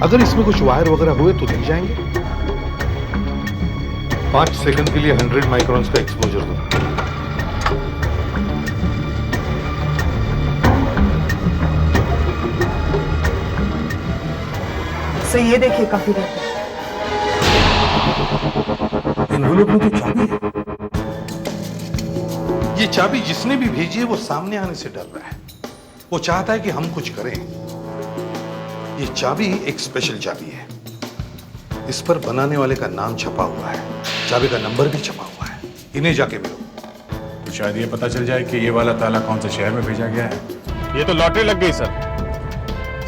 अगर इसमें कुछ वायर वगैरह हुए तो दिख जाएंगे। 5 सेकंड के लिए 100 माइक्रोन्स का एक्सपोजर दो। सर ये देखिए, काफी रहता है। एनवेलप में तो चाबी है। ये चाबी जिसने भी भेजी है वो सामने आने से डर रहा है। वो चाहता है कि हम कुछ करें। ये चाबी एक स्पेशल चाबी है, इस पर बनाने वाले का नाम छपा हुआ है, चाबी का नंबर भी छपा हुआ है। इन्हें जाके मिलो। तो शायद ये पता चल जाए कि ये वाला ताला कौन से शहर में भेजा गया है। ये तो लॉटरी लग गई सर।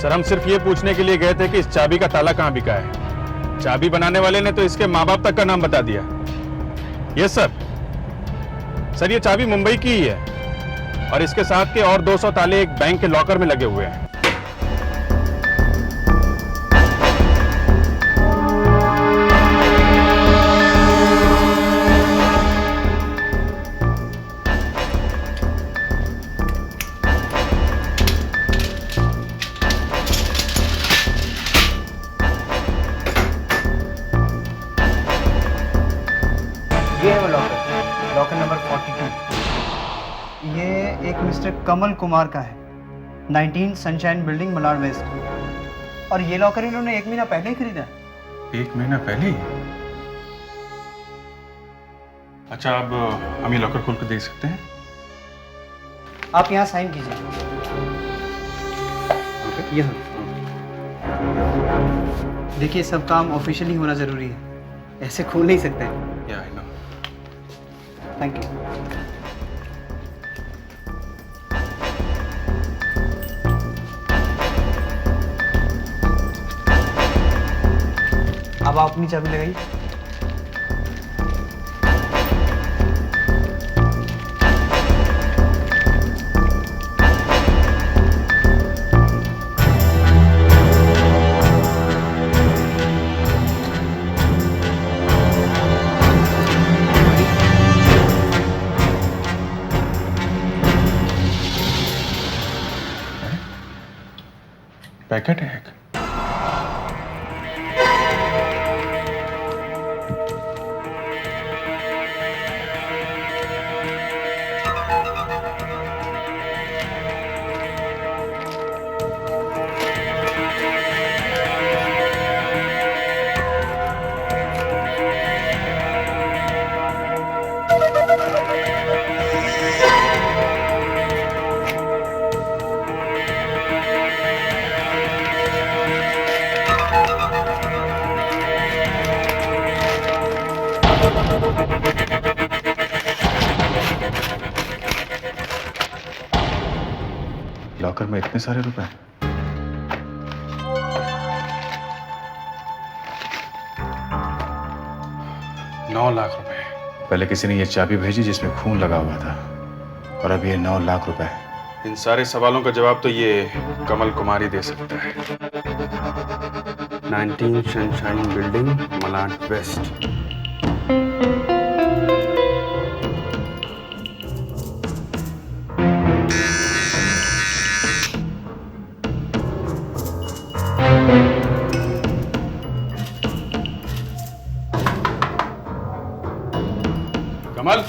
सर हम सिर्फ ये पूछने के लिए गए थे कि इस चाबी का ताला कहाँ बिका है। चाबी बनाने वाले ने तो इसके माँ बाप तक का नाम बता दिया। Yes sir. सर ये चाबी मुंबई की ही है और इसके साथ के और 200 ताले एक बैंक के लॉकर में लगे हुए हैं। ये है वो लॉकर, लॉकर नंबर 42। ये एक मिस्टर कमल कुमार का है, 19 सनशाइन बिल्डिंग, मलाड वेस्ट। और ये लॉकर इन्होंने 1 महीना पहले ही खरीदा है। 1 महीना पहले ही? अच्छा, अब हम ये लॉकर खोल कर देख सकते हैं? आप यहाँ साइन कीजिए। यह देखिए, सब काम ऑफिशियली होना जरूरी है, ऐसे खोल नहीं सकते। Thank you. अब आप अपनी चाबी लगाइए। पैकेट है एक। लॉकर में इतने सारे रुपए? ₹9,00,000। पहले किसी ने ये चाबी भेजी जिसमें खून लगा हुआ था, और अब ये 9 लाख रुपए। इन सारे सवालों का जवाब तो ये कमल कुमार ही दे सकता है। 19 सनशाइन बिल्डिंग, मलाड वेस्ट। कमल,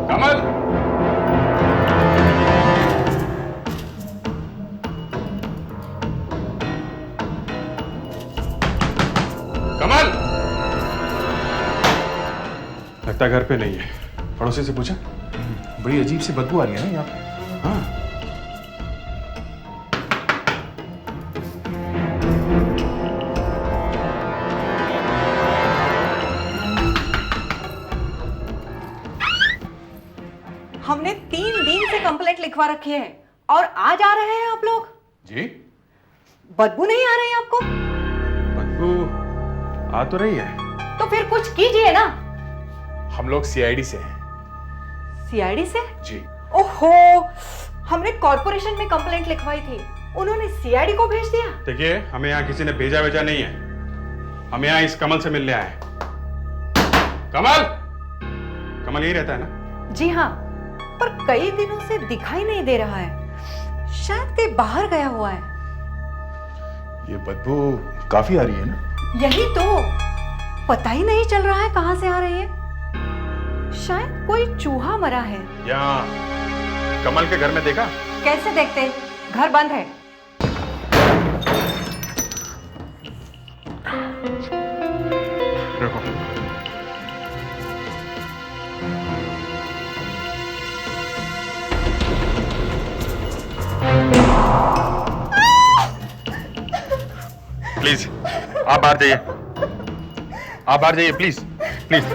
कमल, कमल। लगता घर पे नहीं है। पड़ोसी से पूछा? बड़ी अजीब सी बदबू आ रही है ना यहाँ पे। हाँ। हमने 3 दिन से कंप्लेंट लिखवा रखी है और आज आ रहे हैं आप लोग? जी? बदबू नहीं आ रही है आपको? बदबू आ तो रही है। तो फिर कुछ कीजिए ना। हम लोग सीआईडी से हैं। सीआईडी से? जी। ओहो, हमने कॉर्पोरेशन में कंप्लेंट लिखवाई थी, उन्होंने सीआईडी को भेज दिया। देखिए, हमें यहाँ किसी ने भेजा नहीं है। हम यहाँ इस कमल से मिलने आए हैं। कमल, कमल यही रहता है ना? जी हाँ, पर कई दिनों से दिखाई नहीं दे रहा है, शायद कहीं बाहर गया हुआ है। ये बदबू काफी आ रही है ना? यही तो, पता ही नहीं चल रहा है कहां से आ रही है। शायद कोई चूहा मरा है। यहाँ कमल के घर में देखा? कैसे देखते, घर बंद है। देखो, प्लीज आप बाहर जाइए, आप बाहर जाइए प्लीज, प्लीज।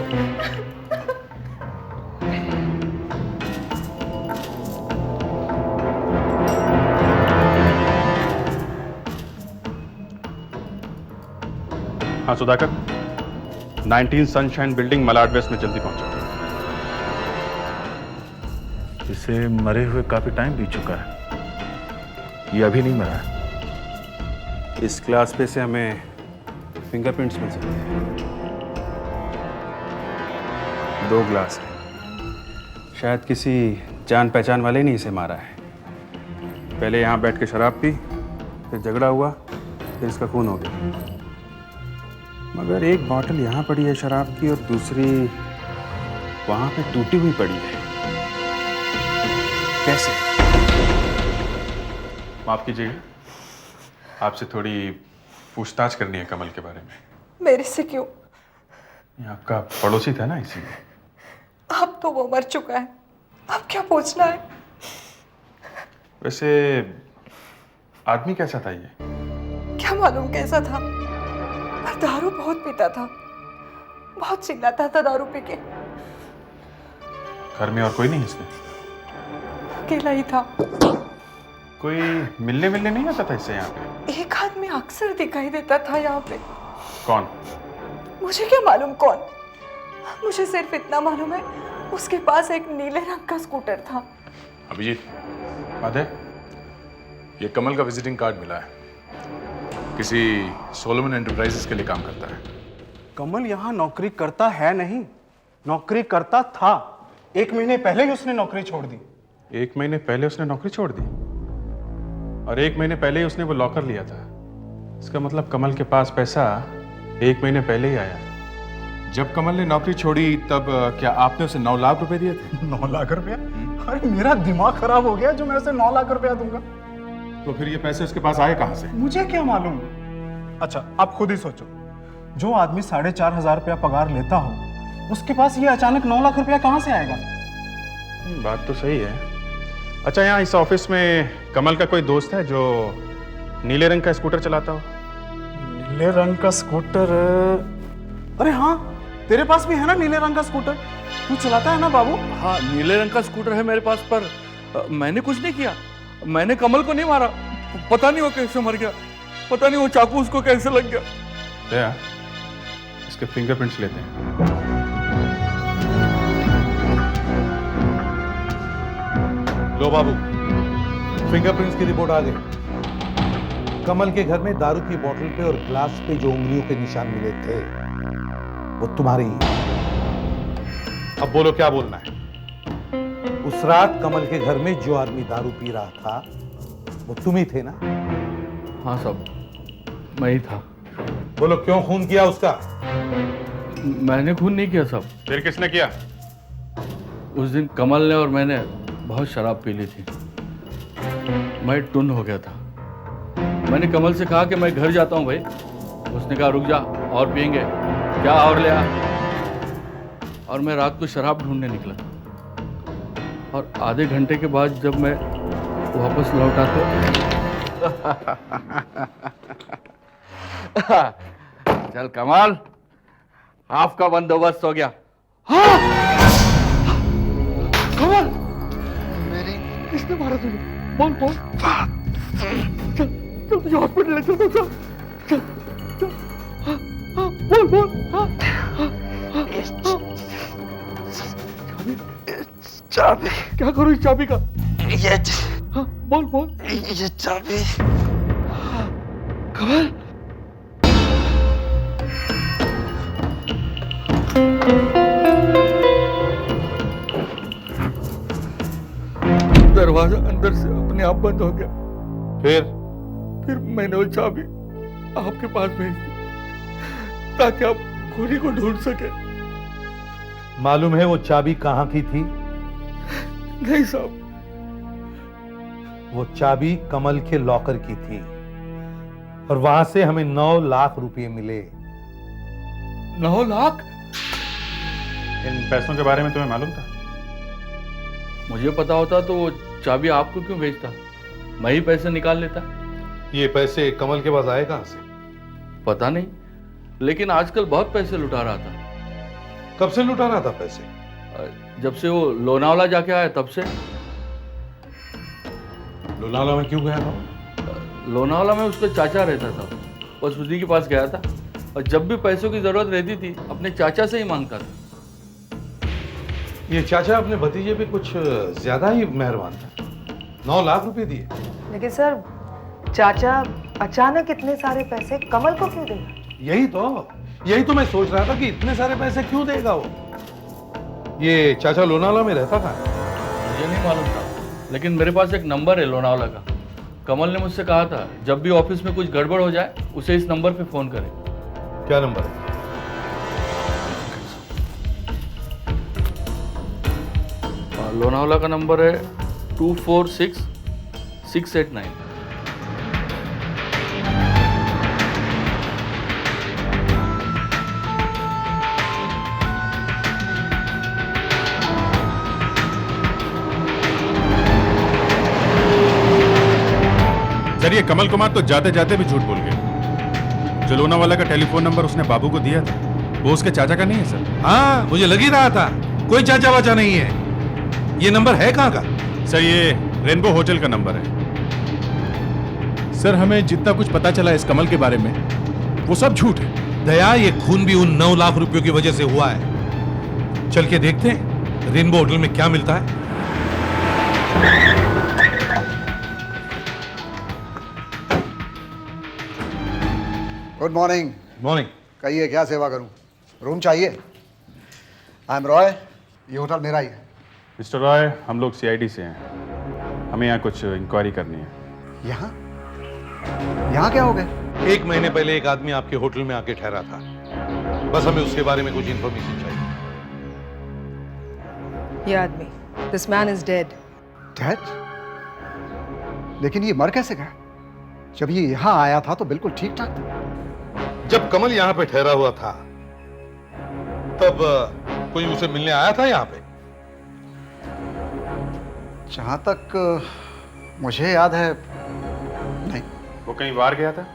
हाँ Sudhakar, 19 sunshine building, Malad west में जल्दी पहुंचो। इसे मरे हुए काफी टाइम बीत चुका है, ये अभी नहीं मरा है। इस ग्लास पे से हमें फिंगरप्रिंट्स मिल सकते हैं। 2 ग्लास हैं, शायद किसी जान पहचान वाले ने इसे मारा है। पहले यहाँ बैठ के शराब पी, फिर झगड़ा हुआ, फिर इसका खून हो गया। मगर एक बॉटल यहाँ पड़ी है शराब की और दूसरी वहाँ पे टूटी हुई पड़ी है। कैसे? माफ कीजिएगा, आपसे थोड़ी पूछताछ करनी है कमल के बारे में। मेरे से क्यों? ये आपका पड़ोसी था ना, इसीलिए। अब तो वो मर चुका है, अब क्या पूछना है? वैसे आदमी कैसा था ये? क्या मालूम कैसा था, पर दारू बहुत पीता था, बहुत चिल्लाता था दारू पी के। घर में और कोई नहीं इसमें? अकेला ही था। कोई मिलने नहीं आता था इससे यहाँ पे? एक आदमी अक्सर दिखाई देता था यहाँ पे। कौन? मुझे क्या मालूम कौन, मुझे सिर्फ इतना मालूम है उसके पास एक नीले रंग का स्कूटर था। अभिजीत, बात है, ये कमल का विजिटिंग कार्ड मिला है, किसी सोलोमन एंटरप्राइजेस के लिए काम करता है। कमल यहाँ नौकरी करता है नहीं, नौकरी करता था। 1 महीने पहले ही उसने नौकरी छोड़ दी। 1 महीने पहले उसने नौकरी छोड़ दी और 1 महीने पहले ही उसने वो लॉकर लिया था। इसका मतलब कमल के पास पैसा 1 महीने पहले ही आया। जब कमल ने नौकरी छोड़ी तब क्या आपने उसे 9 लाख रुपए दिए थे? 9 लाख रुपया? अरे मेरा दिमाग खराब हो गया जो मैं उसे 9 लाख रुपया दूंगा। तो फिर ये पैसे उसके पास आए कहां से? मुझे क्या मालूम। अच्छा, आप खुद ही सोचो, जो आदमी 4,500 रुपया पगार लेता हो, उसके पास ये अचानक 9 लाख रुपया कहां से आएगा? बात तो सही है। अच्छा, यहाँ इस ऑफिस में कमल का कोई दोस्त है जो नीले रंग का स्कूटर चलाता हो? नीले रंग का स्कूटर? अरे हाँ, तेरे पास भी है ना नीले रंग का स्कूटर? तू चलाता है ना बाबू? हाँ, नीले रंग का स्कूटर है मेरे पास, पर मैंने कुछ नहीं किया। मैंने कमल को नहीं मारा। पता नहीं वो कैसे मर गया, पता नहीं वो चाकू उसको कैसे लग गया। दया, इसके फिंगरप्रिंट्स लेते हैं। लो बाबू, फिंगरप्रिंट्स की रिपोर्ट आ गई। कमल के घर में दारू की बोतल पे और ग्लास पे जो उंगलियों के निशान मिले थे वो तुम्हारी ही। अब बोलो क्या बोलना है। उस रात कमल के घर में जो आदमी दारू पी रहा था वो तुम ही थे ना? हाँ साहब, मैं ही था। बोलो क्यों खून किया उसका? मैंने खून नहीं किया साहब। फिर किसने किया? उस दिन कमल ने और मैंने बहुत शराब पी ली थी। मैं टुन हो गया था। मैंने कमल से कहा कि मैं घर जाता हूँ भाई। उसने कहा रुक जा, और पियेंगे क्या, और ले आ। और मैं रात को शराब ढूंढने निकला, और आधे घंटे के बाद जब मैं वापस लौटा तो चल कमाल, आपका बंदोबस्त हो गया। हाँ! कमाल, किसने मारा तुझे? बोल बोल। चल चल तुझे हॉस्पिटल ले चलता हूँ। चल चल चल। हाँ, हाँ, बोल बोल। हाँ, हाँ, हाँ, चाबी। क्या करूँ इस चाबी का? ये हाँ, बोल बोल। ये चाबी। कमल, दरवाजा अंदर से अपने आप बंद हो गया। फिर मैंने वो चाबी आपके पास भेज दी ताकि आप खूनी को ढूंढ सके। मालूम है वो चाबी कहां की थी? नहीं साहब। वो चाबी कमल के लॉकर की थी और वहां से हमें 9 लाख रुपए मिले। 9 लाख? इन पैसों के बारे में तुम्हें मालूम था? मुझे पता होता तो वो चाबी आपको क्यों भेजता? मैं ही पैसे निकाल लेता। ये पैसे कमल के पास आए कहां से? पता नहीं, लेकिन आजकल बहुत पैसे लुटा रहा था। कब से लुटा रहा था पैसे? जब से वो लोनावला जाके आया तब से। लोनावला में क्यों गया था? लोनावला में उसका चाचा रहता था, बस उसी के पास गया था, और जब भी पैसों की जरूरत रहती थी अपने चाचा से ही मांगता था। ये चाचा अपने भतीजे पे कुछ ज्यादा ही मेहरबान था। 9 लाख रुपए दिए। लेकिन सर, चाचा अचानक इतने सारे पैसे कमल को क्यों देगा? यही तो मैं सोच रहा था कि इतने सारे पैसे क्यों देगा वो। ये चाचा लोनावला में रहता था? मुझे नहीं मालूम था, लेकिन मेरे पास एक नंबर है लोनावला का। कमल ने मुझसे कहा था जब भी ऑफिस में कुछ गड़बड़ हो जाए उसे इस नंबर पे फोन करें। क्या नंबर है? लोनावला का नंबर है 246689। सर, ये कमल कुमार तो जाते जाते भी झूठ बोल गया। जो लोनावाला का टेलीफोन नंबर उसने बाबू को दिया था वो उसके चाचा का नहीं है सर। हाँ, मुझे लग ही रहा था कोई चाचा वाचा नहीं है। ये नंबर है कहाँ का? सर, ये रेनबो होटल का नंबर है। सर, हमें जितना कुछ पता चला इस कमल के बारे में वो सब झूठ है। दया, ये खून भी उन 9 लाख रुपयों की वजह से हुआ है। चल के देखते हैं रेनबो होटल में क्या मिलता है। Good morning. मॉर्निंग। कहिए क्या सेवा करूं? रूम चाहिए? आई एम रॉय, ये होटल मेरा ही है। मिस्टर रॉय, हम लोग सीआईडी से हैं। हमें यहाँ कुछ इंक्वायरी करनी है। यहाँ? यहाँ क्या हो गया? 1 महीने पहले एक आदमी आपके होटल में आके ठहरा था। बस हमें उसके बारे में कुछ इंफॉर्मेशन चाहिए। ये आदमी, this man is dead. Dead? लेकिन ये मर कैसे गया? जब ये यहाँ आया था तो बिल्कुल ठीक ठाक था। जब कमल यहाँ पे ठहरा हुआ था तब कोई उसे मिलने आया था यहाँ पे? जहां तक मुझे याद है नहीं। वो कहीं बाहर गया था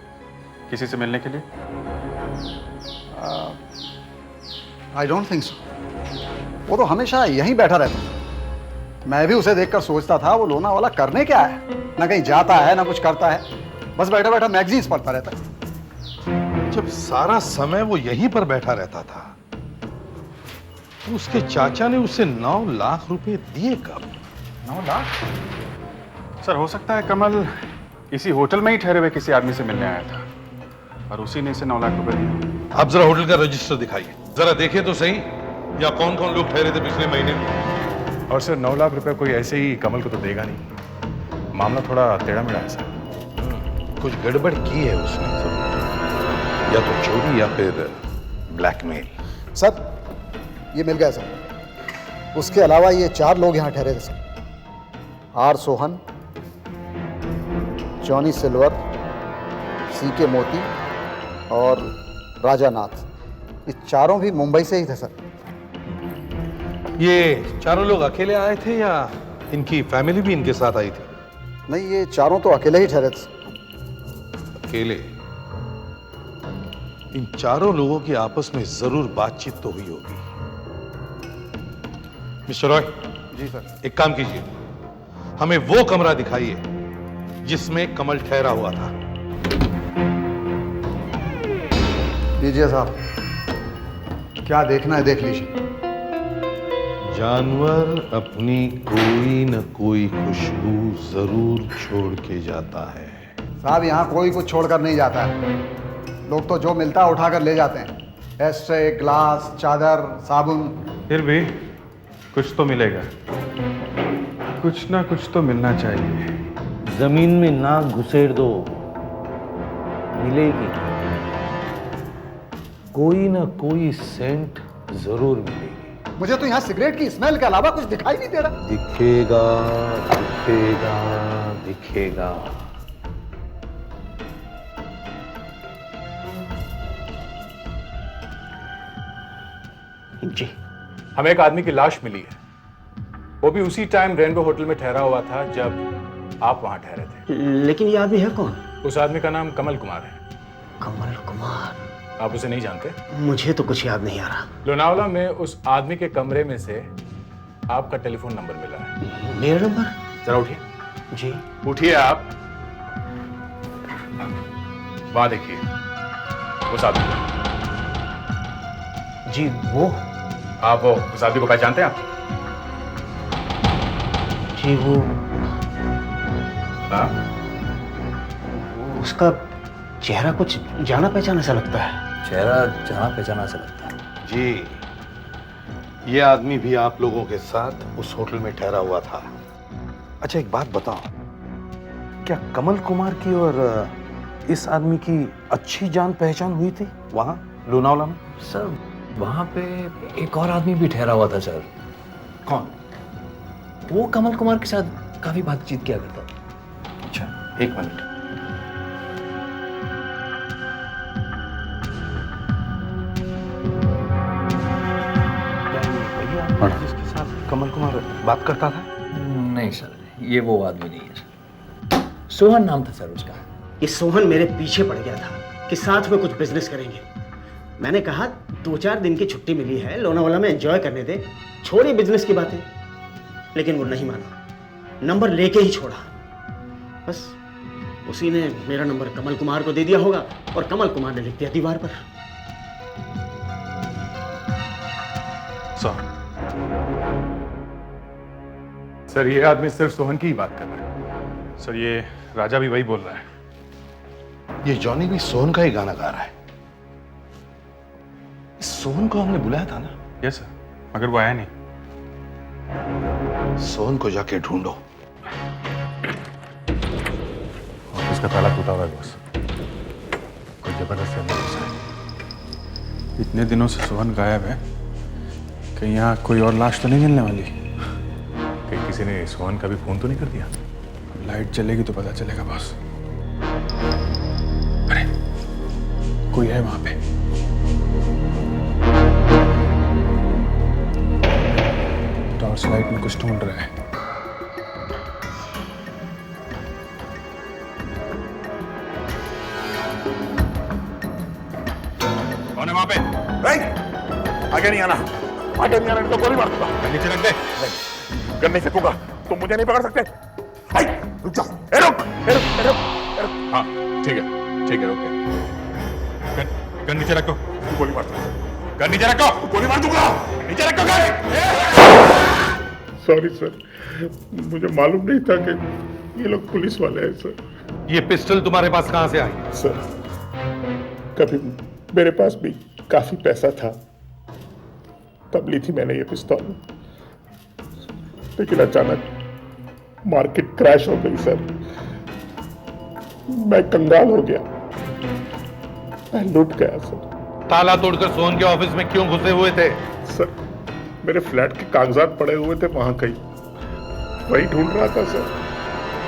किसी से मिलने के लिए? I don't think so. वो तो हमेशा यहीं बैठा रहता है। मैं भी उसे देखकर सोचता था वो लोनावाला करने क्या है, ना कहीं जाता है ना कुछ करता है, बस बैठा बैठा मैगजीन्स पढ़ता रहता है। जब सारा समय वो यहीं पर बैठा रहता था तो उसके चाचा ने उसे 9 लाख रुपए दिए कब? 9 लाख? सर हो सकता है कमल इसी होटल में ही ठहरे हुए किसी आदमी से मिलने आया था और उसी ने इसे 9 लाख रुपए दिए। आप जरा होटल का रजिस्टर दिखाइए, जरा देखिए तो सही या कौन कौन लोग ठहरे थे पिछले महीने में। और सर 9 लाख रुपए कोई ऐसे ही कमल को तो देगा नहीं, मामला थोड़ा टेढ़ा मेढ़ा है सर। कुछ गड़बड़ की है उसने सर, या तो चोरी या फिर ब्लैकमेल। सर ये मिल गया सर। उसके अलावा ये 4 लोग यहाँ ठहरे थे sir. R Sohan, Johnny Silver, CK Moti और राजा नाथ, ये चारों भी मुंबई से ही थे सर। ये चारों लोग अकेले आए थे या इनकी फैमिली भी इनके साथ आई थी? नहीं, ये चारों तो अकेले ही ठहरे थे। अकेले? इन चारों लोगों की आपस में जरूर बातचीत तो हुई होगी। मिस्टर रॉय। जी सर। एक काम कीजिए, हमें वो कमरा दिखाइए जिसमें कमल ठहरा हुआ था। लीजिए साहब, क्या देखना है देख लीजिए। जानवर अपनी कोई न कोई खुशबू जरूर छोड़ के जाता है। साहब यहाँ कोई कुछ छोड़कर नहीं जाता है, लोग तो जो मिलता है उठाकर ले जाते हैं। एस्ट्रे, ग्लास, चादर, साबुन। फिर भी कुछ तो मिलेगा, कुछ ना कुछ तो मिलना चाहिए। जमीन में नाक घुसेड़ दो, मिलेगी। कोई ना कोई सेंट जरूर मिलेगी। मुझे तो यहाँ सिगरेट की स्मेल के अलावा कुछ दिखाई नहीं दे रहा। दिखेगा, दिखेगा, दिखेगा। जी, हमें एक आदमी की लाश मिली है, वो भी उसी टाइम रेनबो होटल में ठहरा हुआ था जब आप वहां ठहरे थे। लेकिन ये आदमी है कौन? उस आदमी का नाम कमल कुमार है। कमल कुमार? आप उसे नहीं जानते? मुझे तो कुछ याद नहीं आ रहा। लोनावला में उस आदमी के कमरे में से आपका टेलीफोन नंबर मिला है। मेरा नंबर? जरा उठिए। जी। उठिए आप। वहां देखिए उस आदमी को। जी वो? आप वो उस आदमी को पहचानते हैं आप? जी वो। हाँ? उसका चेहरा कुछ जाना पहचाना सा लगता है। चेहरा जाना पहचाना सा लगता है। जी, ये आदमी भी आप लोगों के साथ उस होटल में ठहरा हुआ था। अच्छा एक बात बताओ, क्या कमल कुमार की और इस आदमी की अच्छी जान पहचान हुई थी वहां लोनावला में? सर वहां पे एक और आदमी भी ठहरा हुआ था सर। कौन? वो कमल कुमार के साथ काफी बातचीत किया करता था। अच्छा एक मिनट। जिसके साथ कमल कुमार बात करता था? नहीं सर, ये वो आदमी नहीं है सर। सोहन नाम था सर उसका। ये सोहन मेरे पीछे पड़ गया था कि साथ में कुछ बिजनेस करेंगे। मैंने कहा 2-4 दिन की छुट्टी मिली है, लोनावाला में एंजॉय करने दे, छोड़ी बिजनेस की बातें। लेकिन वो नहीं माना, नंबर लेके ही छोड़ा। बस उसी ने मेरा नंबर कमल कुमार को दे दिया होगा और कमल कुमार ने लिख दिया दीवार पर। सर ये आदमी सिर्फ सोहन की ही बात कर रहा है। सर ये राजा भी वही बोल रहा है। ये जॉनी भी सोहन का ही गाना गा रहा है। इस सोहन को हमने बुलाया था ना? यस सर, मगर वो आया नहीं। सोहन को जाके ढूंढो। ऑफिस का ताला टूटा हुआ है बॉस, कोई जबरदस्त अंदर घुसा है। इतने दिनों से सोहन गायब है, कहीं यहाँ कोई और लाश तो नहीं मिलने वाली? कहीं किसी ने सोहन का भी फोन तो नहीं कर दिया? लाइट चलेगी तो पता चलेगा बॉस। अरे कोई है वहां पे। टॉर्च लाइट में कुछ ढूंढ रहा है। कौन है वहां पे? आगे नहीं आना, आगे नहीं आना, तो गोली मार दूंगा। नीचे रख दे। गन नहीं फेंकूंगा, तुम मुझे नहीं पकड़ सकते। हाय, रुक जाओ। रुक। हाँ, ठीक है, ओके। गन नीचे रखो, गोली मार दूंगा। गन नीचे रखो, गोली मार दूंगा। नीचे रखो गन। सॉरी सर, मुझे मालूम नहीं था कि ये लोग पुलिस वाले हैं सर। ये पिस्टल तुम्हारे पास कहां से आई? सर, कभी मेरे पास भी काफी पैसा था, तब ली थी मैंने ये पिस्तौल, लेकिन अचानक मार्केट क्रैश हो गई सर। मैं कंगाल हो गया, मैं लूट गया सर। ताला तोड़कर सोहन के ऑफिस में क्यों घुसे हुए थे? सर, मेरे फ्लैट के कागजात पड़े हुए थे वहां कहीं, वही ढूंढ रहा था सर।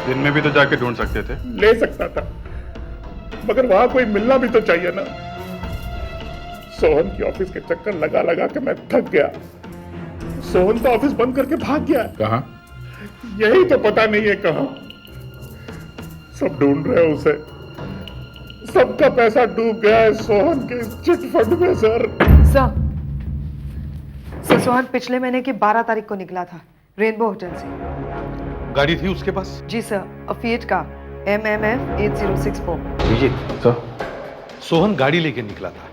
दिन में भी तो जाके ढूंढ सकते थे। ले सकता था, मगर वहां कोई मिलना भी तो चाहिए ना। सोहन की ऑफिस के चक्कर लगा लगा के मैं थक गया। सोहन तो ऑफिस बंद करके भाग गया। कहां? यही तो पता नहीं है कहां। सब ढूंढ रहे हैं उसे। सबका पैसा डूब गया है सोहन के चिट फंड में सर। सर, सोहन पिछले महीने की 12 तारीख को निकला था रेनबो होटल से। गाड़ी थी उसके पास? जी सर, अफियट का MMF 8064। विजित सर, सोहन गाड़ी लेके निकला था।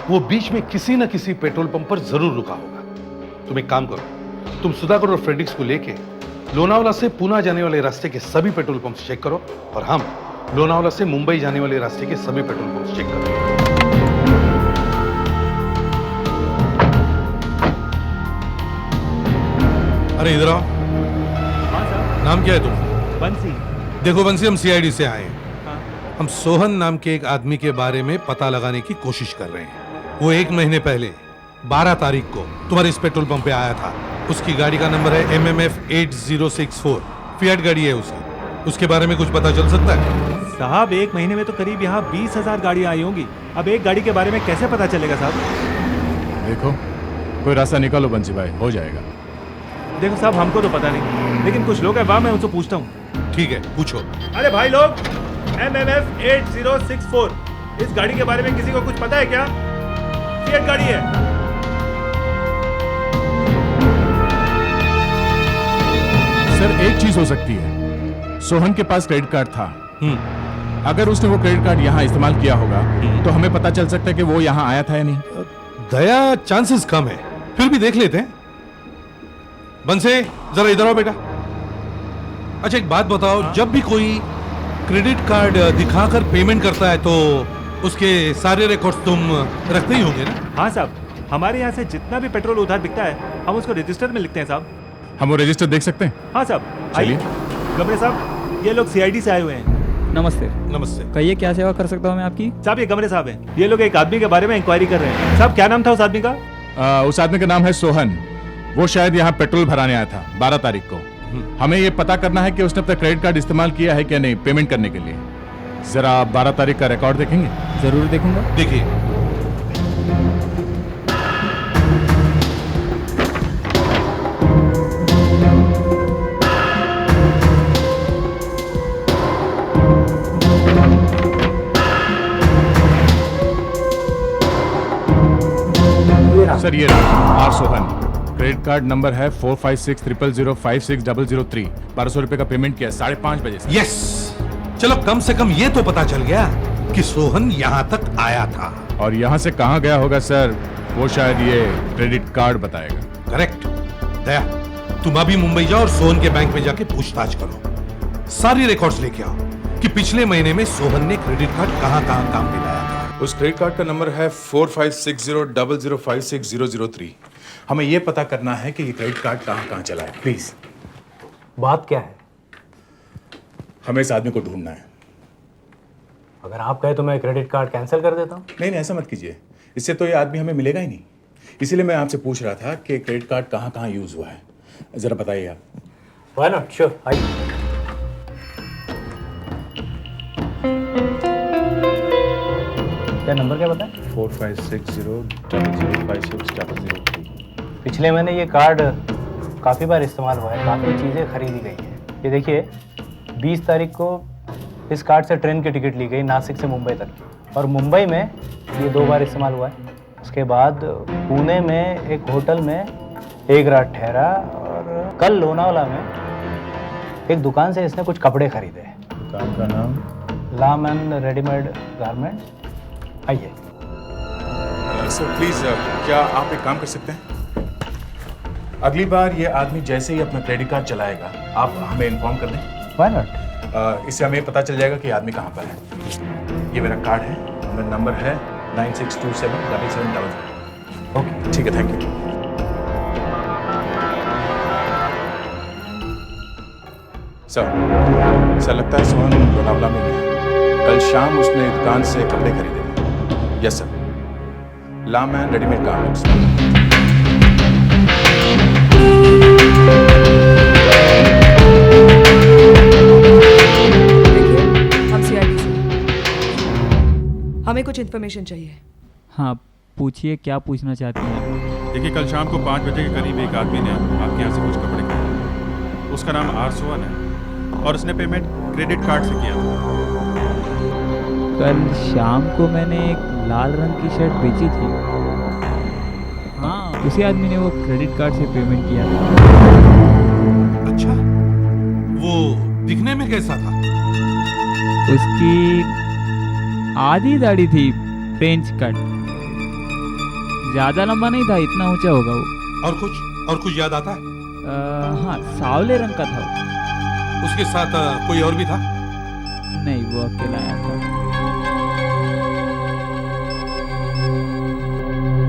वो बीच में किसी न किसी पेट्रोल पंप पर जरूर रुका होगा। तुम एक काम करो, तुम सुधाकर और फ्रेडिक्स को लेके लोनावाला से पुणे जाने वाले रास्ते के सभी पेट्रोल पंप चेक करो, और हम लोनावाला से मुंबई जाने वाले रास्ते के सभी पेट्रोल पंप चेक करो। अरे इधर आओ। नाम क्या है तुम्हारा? बंसी। देखो बंसी, हम CID से आए हैं। हम सोहन नाम के एक आदमी के बारे में पता लगाने की कोशिश कर रहे हैं। वो 1 महीने पहले 12 तारीख को तुम्हारे इस पेट्रोल पंप पे आया था। उसकी गाड़ी का नंबर है MMF 8064, फिएट गाड़ी है उसकी। उसके बारे में कुछ पता चल सकता है? साहब, 1 महीने में तो करीब यहाँ 20,000 गाड़ियाँ आई होंगी। अब एक गाड़ी के बारे में कैसे पता चलेगा साहब? देखो, कोई रास्ता निकालो बंसी भाई, हो जाएगा। देखो साहब, हमको तो पता नहीं, लेकिन कुछ लोग हैं वहाँ, मैं उनसे पूछता हूँ। ठीक है, पूछो। अरे भाई लोग, MMF 8064 इस गाड़ी के बारे में किसी को कुछ पता है क्या? फिएट गाड़ी है। सर, एक चीज हो सकती है, सोहन के पास क्रेडिट कार्ड था। अगर उसने वो क्रेडिट कार्ड यहाँ इस्तेमाल किया होगा तो हमें पता चल सकता है कि वो यहाँ आया था या नहीं। दया, चांसेस कम है, फिर भी देख लेते हैं। बंसे, जरा इधर आओ बेटा। अच्छा, एक बात बताओ, जब भी कोई क्रेडिट कार्ड दिखाकर पेमेंट करता है तो उसके सारे रिकॉर्ड्स तुम रखते ही होंगे ना? हाँ साहब, हमारे यहाँ से जितना भी पेट्रोल उधार बिकता है हम उसको रजिस्टर में लिखते हैं साहब। हम वो रजिस्टर देख सकते हैं? हाँ साहब, आइए। गमरे साहब, ये लोग CID से आए हुए हैं। नमस्ते। नमस्ते। कहिए, क्या सेवा कर सकता हूँ मैं आपकी? साहब, ये गमरे साहब हैं। ये लोग एक आदमी के बारे में इंक्वायरी कर रहे हैं। साहब, क्या नाम था उस आदमी का? उस आदमी का नाम है सोहन। वो शायद यहाँ पेट्रोल भराने आया था 12 तारीख को। हमें ये पता करना है कि उसने अपना क्रेडिट कार्ड इस्तेमाल किया है क्या नहीं पेमेंट करने के लिए। जरा 12 तारीख का रिकॉर्ड देखेंगे? जरूर देखूंगा। देखिए। सर, ये R Sohan, credit card number है 4560056003। 1200 रुपए का पेमेंट किया 5:30 बजे से। यस, चलो कम से कम ये तो पता चल गया कि सोहन यहाँ तक आया था। और यहाँ से कहाँ गया होगा सर, वो शायद ये क्रेडिट कार्ड बताएगा। करेक्ट। दया, तुम अभी मुंबई जाओ और सोहन के बैंक में जाके पूछताछ करो। सारी रिकॉर्ड्स लेके आओ कि पिछले महीने में सोहन ने क्रेडिट कार्ड कहाँ कहाँ काम में लाया था। उस क्रेडिट कार्ड का नंबर है 456000056003। हमें ये पता करना है कि ये क्रेडिट कार्ड कहाँ कहाँ चला है। प्लीज। बात क्या है? हमें इस आदमी को ढूंढना है। अगर आप कहे तो मैं क्रेडिट कार्ड कैंसिल कर देता हूँ। नहीं, ऐसा मत कीजिए, इससे तो ये आदमी हमें मिलेगा ही नहीं। इसीलिए मैं आपसे पूछ रहा था कि क्रेडिट कार्ड कहाँ कहाँ यूज हुआ है, जरा बताइए आप। व्हाई नॉट, श्योर, आइए। क्या नंबर क्या बताएं? 456000056003। पिछले महीने ये कार्ड काफ़ी बार इस्तेमाल हुआ है, काफ़ी चीज़ें खरीदी गई हैं। ये देखिए, 20 तारीख को इस कार्ड से ट्रेन की टिकट ली गई नासिक से मुंबई तक की, और मुंबई में ये 2 बार इस्तेमाल हुआ है। उसके बाद पुणे में एक होटल में एक रात ठहरा और कल लोनावाला में एक दुकान से इसने कुछ कपड़े खरीदे। दुकान का नाम? लाम एंड रेडीमेड गारमेंट। आइए सर प्लीज, क्या आप एक काम कर सकते हैं? अगली बार ये आदमी जैसे ही अपना क्रेडिट कार्ड चलाएगा आप हमें इन्फॉर्म कर दें। Why not? इससे हमें पता चल जाएगा कि आदमी कहाँ पर है। ये मेरा कार्ड है, मेरा नंबर है 96277700। ओके ठीक है, थैंक यू। सर लगता है सोहन लोनावला में ही है। कल शाम उसने दुकान से कपड़े खरीदे थे। यस सर, लाम एंड रेडीमेड गारमेंट्स। हम CID से, हमें कुछ इन्फॉर्मेशन चाहिए। हाँ पूछिए, क्या पूछना चाहती हैं? देखिए, कल शाम को 5 बजे के करीब एक आदमी ने आपके यहाँ से कुछ कपड़े खरीदे। उसका नाम आर सोहन है और उसने पेमेंट क्रेडिट कार्ड से किया था। कल शाम को मैंने एक लाल रंग की शर्ट बेची थी। हाँ, उसी आदमी ने वो क्रेडिट कार्ड से पेमेंट किया था। अच्छा, वो दिखने में कैसा था? उसकी आधी दाढ़ी थी, फ्रेंच कट, ज्यादा लंबा नहीं था, इतना ऊंचा होगा वो। और कुछ याद आता है? हाँ, सांवले रंग का था। उसके साथ कोई और भी था? नहीं, वो अकेला आया था।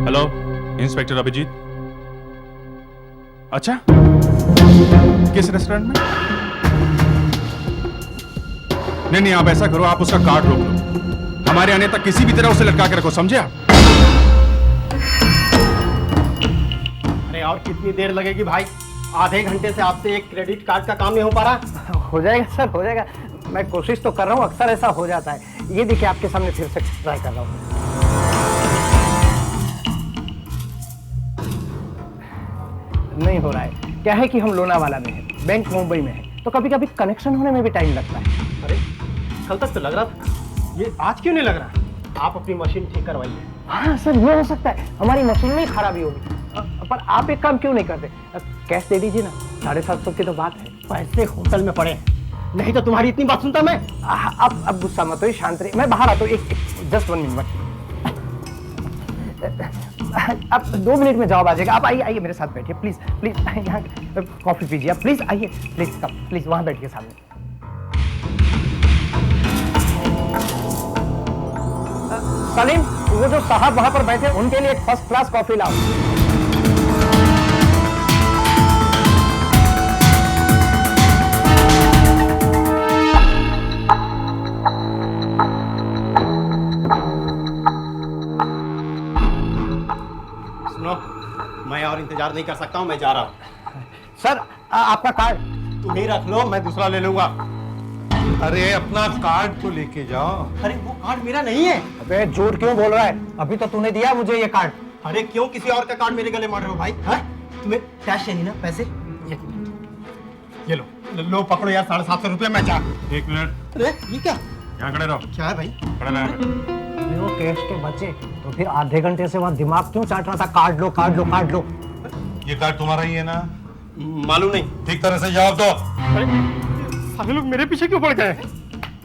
Hello, inspector Abhijit. अच्छा, किस रेस्टोरेंट में? नहीं, आप ऐसा करो, आप उसका कार्ड रोक लो। हमारे आने तक किसी भी तरह उसे लटका के रखो, समझे आप? अरे और कितनी देर लगेगी भाई? आधे घंटे से आपसे एक क्रेडिट कार्ड का काम नहीं हो पा रहा। हो जाएगा सर, हो जाएगा। मैं कोशिश तो कर रहा हूँ, अक्सर ऐसा हो जाता है। ये देखिए आपके सामने फिर से ट्राई कर रहा हूँ। नहीं हो रहा है। क्या है कि हम लोनावाला में हैं, बैंक मुंबई में है, तो कभी कभी कनेक्शन होने में भी टाइम लगता है। अरे कल तक तो लग रहा था, ये आज क्यों नहीं लग रहा? आप अपनी मशीन ठीक करवाइए। हाँ सर, ये हो सकता है हमारी मशीन में ही खराबी होगी। पर आप एक काम क्यों नहीं करते, कैश दे दीजिए ना। 750 की तो बात है। पैसे होटल में पड़े हैं, नहीं तो तुम्हारी इतनी बात सुनता मैं। अब गुस्सा मत हो, शांत रहिए। मैं बाहर आता हूँ, जस्ट 1 मिनट। अब 2 मिनट में जवाब आ जाएगा। आप आइए मेरे साथ बैठिए प्लीज प्लीज। यहाँ कॉफी पीजिए आप, प्लीज आइए, प्लीज कम, प्लीज वहां बैठिए सामने। सलीम, वो जो साहब वहां पर बैठे उनके लिए एक फर्स्ट क्लास कॉफी लाओ। सुनो, मैं और इंतजार नहीं कर सकता हूँ, मैं जा रहा हूँ। सर आपका कार्ड तुम ही रख लो, मैं दूसरा ले लूंगा। अरे अपना कार्ड तो लेके जाओ। अरे वो कार्ड मेरा नहीं है। अबे झूठ क्यों बोल रहा है? अभी तो तूने दिया मुझे ये कार्ड। अरे क्यों किसी और का कार्ड मेरे गले मार रहे हो भाई? हाँ? तुम्हें कैश चाहिए ना, पैसे? ये लो पकड़ो यार, 750 रुपये। मैं जा। 1 मिनट। अरे ये क्या? यहाँ खड़े रहो। क्या है भाई? खड़े रहो। वो कैश के बचे तो फिर आधे घंटे से वहाँ दिमाग क्यों चाट रहा था? कार्ड लो कार्ड लो कार्ड लो। ये कार्ड तुम्हारा ही है ना? मालूम नहीं। ठीक तरह से जवाब दो। अरे सारे लोग मेरे पीछे क्यों पड़ गए?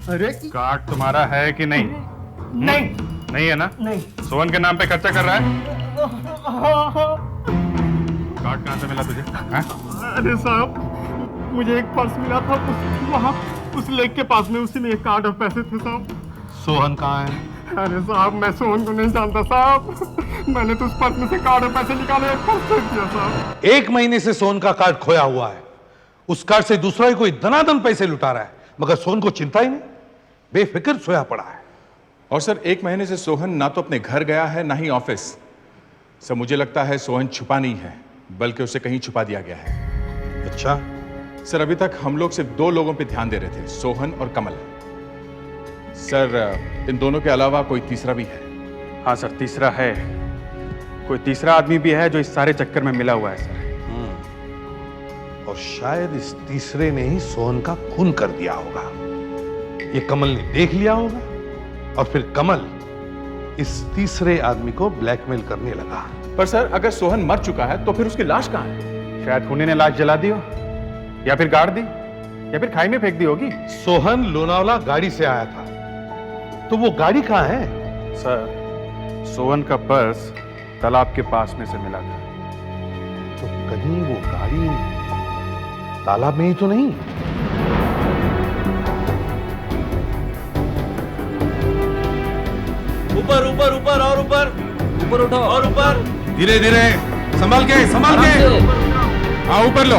अरे कार्ड तुम्हारा है कि नहीं? नहीं है ना? नहीं। सोहन के नाम पे खर्चा कर रहा है? कार्ड कहाँ से मिला तुझे? अरे साहब, मुझे एक पर्स मिला था वहाँ उस लेक के पास में, उसी में एक कार्ड और पैसे थे साहब। सोहन कहाँ है? अरे साहब, मैं सोहन को नहीं जानता साहब। मैंने तो उस पर्स में से कार्ड और पैसे निकाले, एक पर्स फेंक दिया साहब। 1 महीने से सोहन का कार्ड खोया हुआ है। उस कार्ड से दूसरा ही कोई धनाधन पैसे लुटा रहा है, मगर सोहन को चिंता ही नहीं, बेफिक्र सोया पड़ा है। और सर 1 महीने से सोहन ना तो अपने घर गया है ना ही ऑफिस। सर मुझे लगता है सोहन छुपा नहीं है, बल्कि उसे कहीं छुपा दिया गया है। अच्छा सर, अभी तक हम लोग सिर्फ 2 लोगों पे ध्यान दे रहे थे, सोहन और कमल। सर इन दोनों के अलावा कोई तीसरा भी है? हाँ सर, तीसरा है। कोई तीसरा आदमी भी है जो इस सारे चक्कर में मिला हुआ है सर। और शायद इस तीसरे ने ही सोहन का खून कर दिया होगा। ये कमल ने देख लिया होगा और फिर कमल इस तीसरे आदमी को ब्लैकमेल करने लगा। पर सर, अगर सोहन मर चुका है तो फिर उसकी लाश कहाँ है? शायद खूनी ने लाश जला दी हो, या फिर गाड़ दी, या फिर खाई में फेंक दी होगी। सोहन लोनावला गाड़ी से आया था, तो वो गाड़ी कहाँ है? सर, सोहन का पर्स तालाब के पास में से मिला था। तो कहीं वो गाड़ी तालाब में ही तो नहीं? ऊपर ऊपर ऊपर और ऊपर, ऊपर उठो और ऊपर। धीरे धीरे, संभाल के, संभाल के। हाँ, ऊपर लो,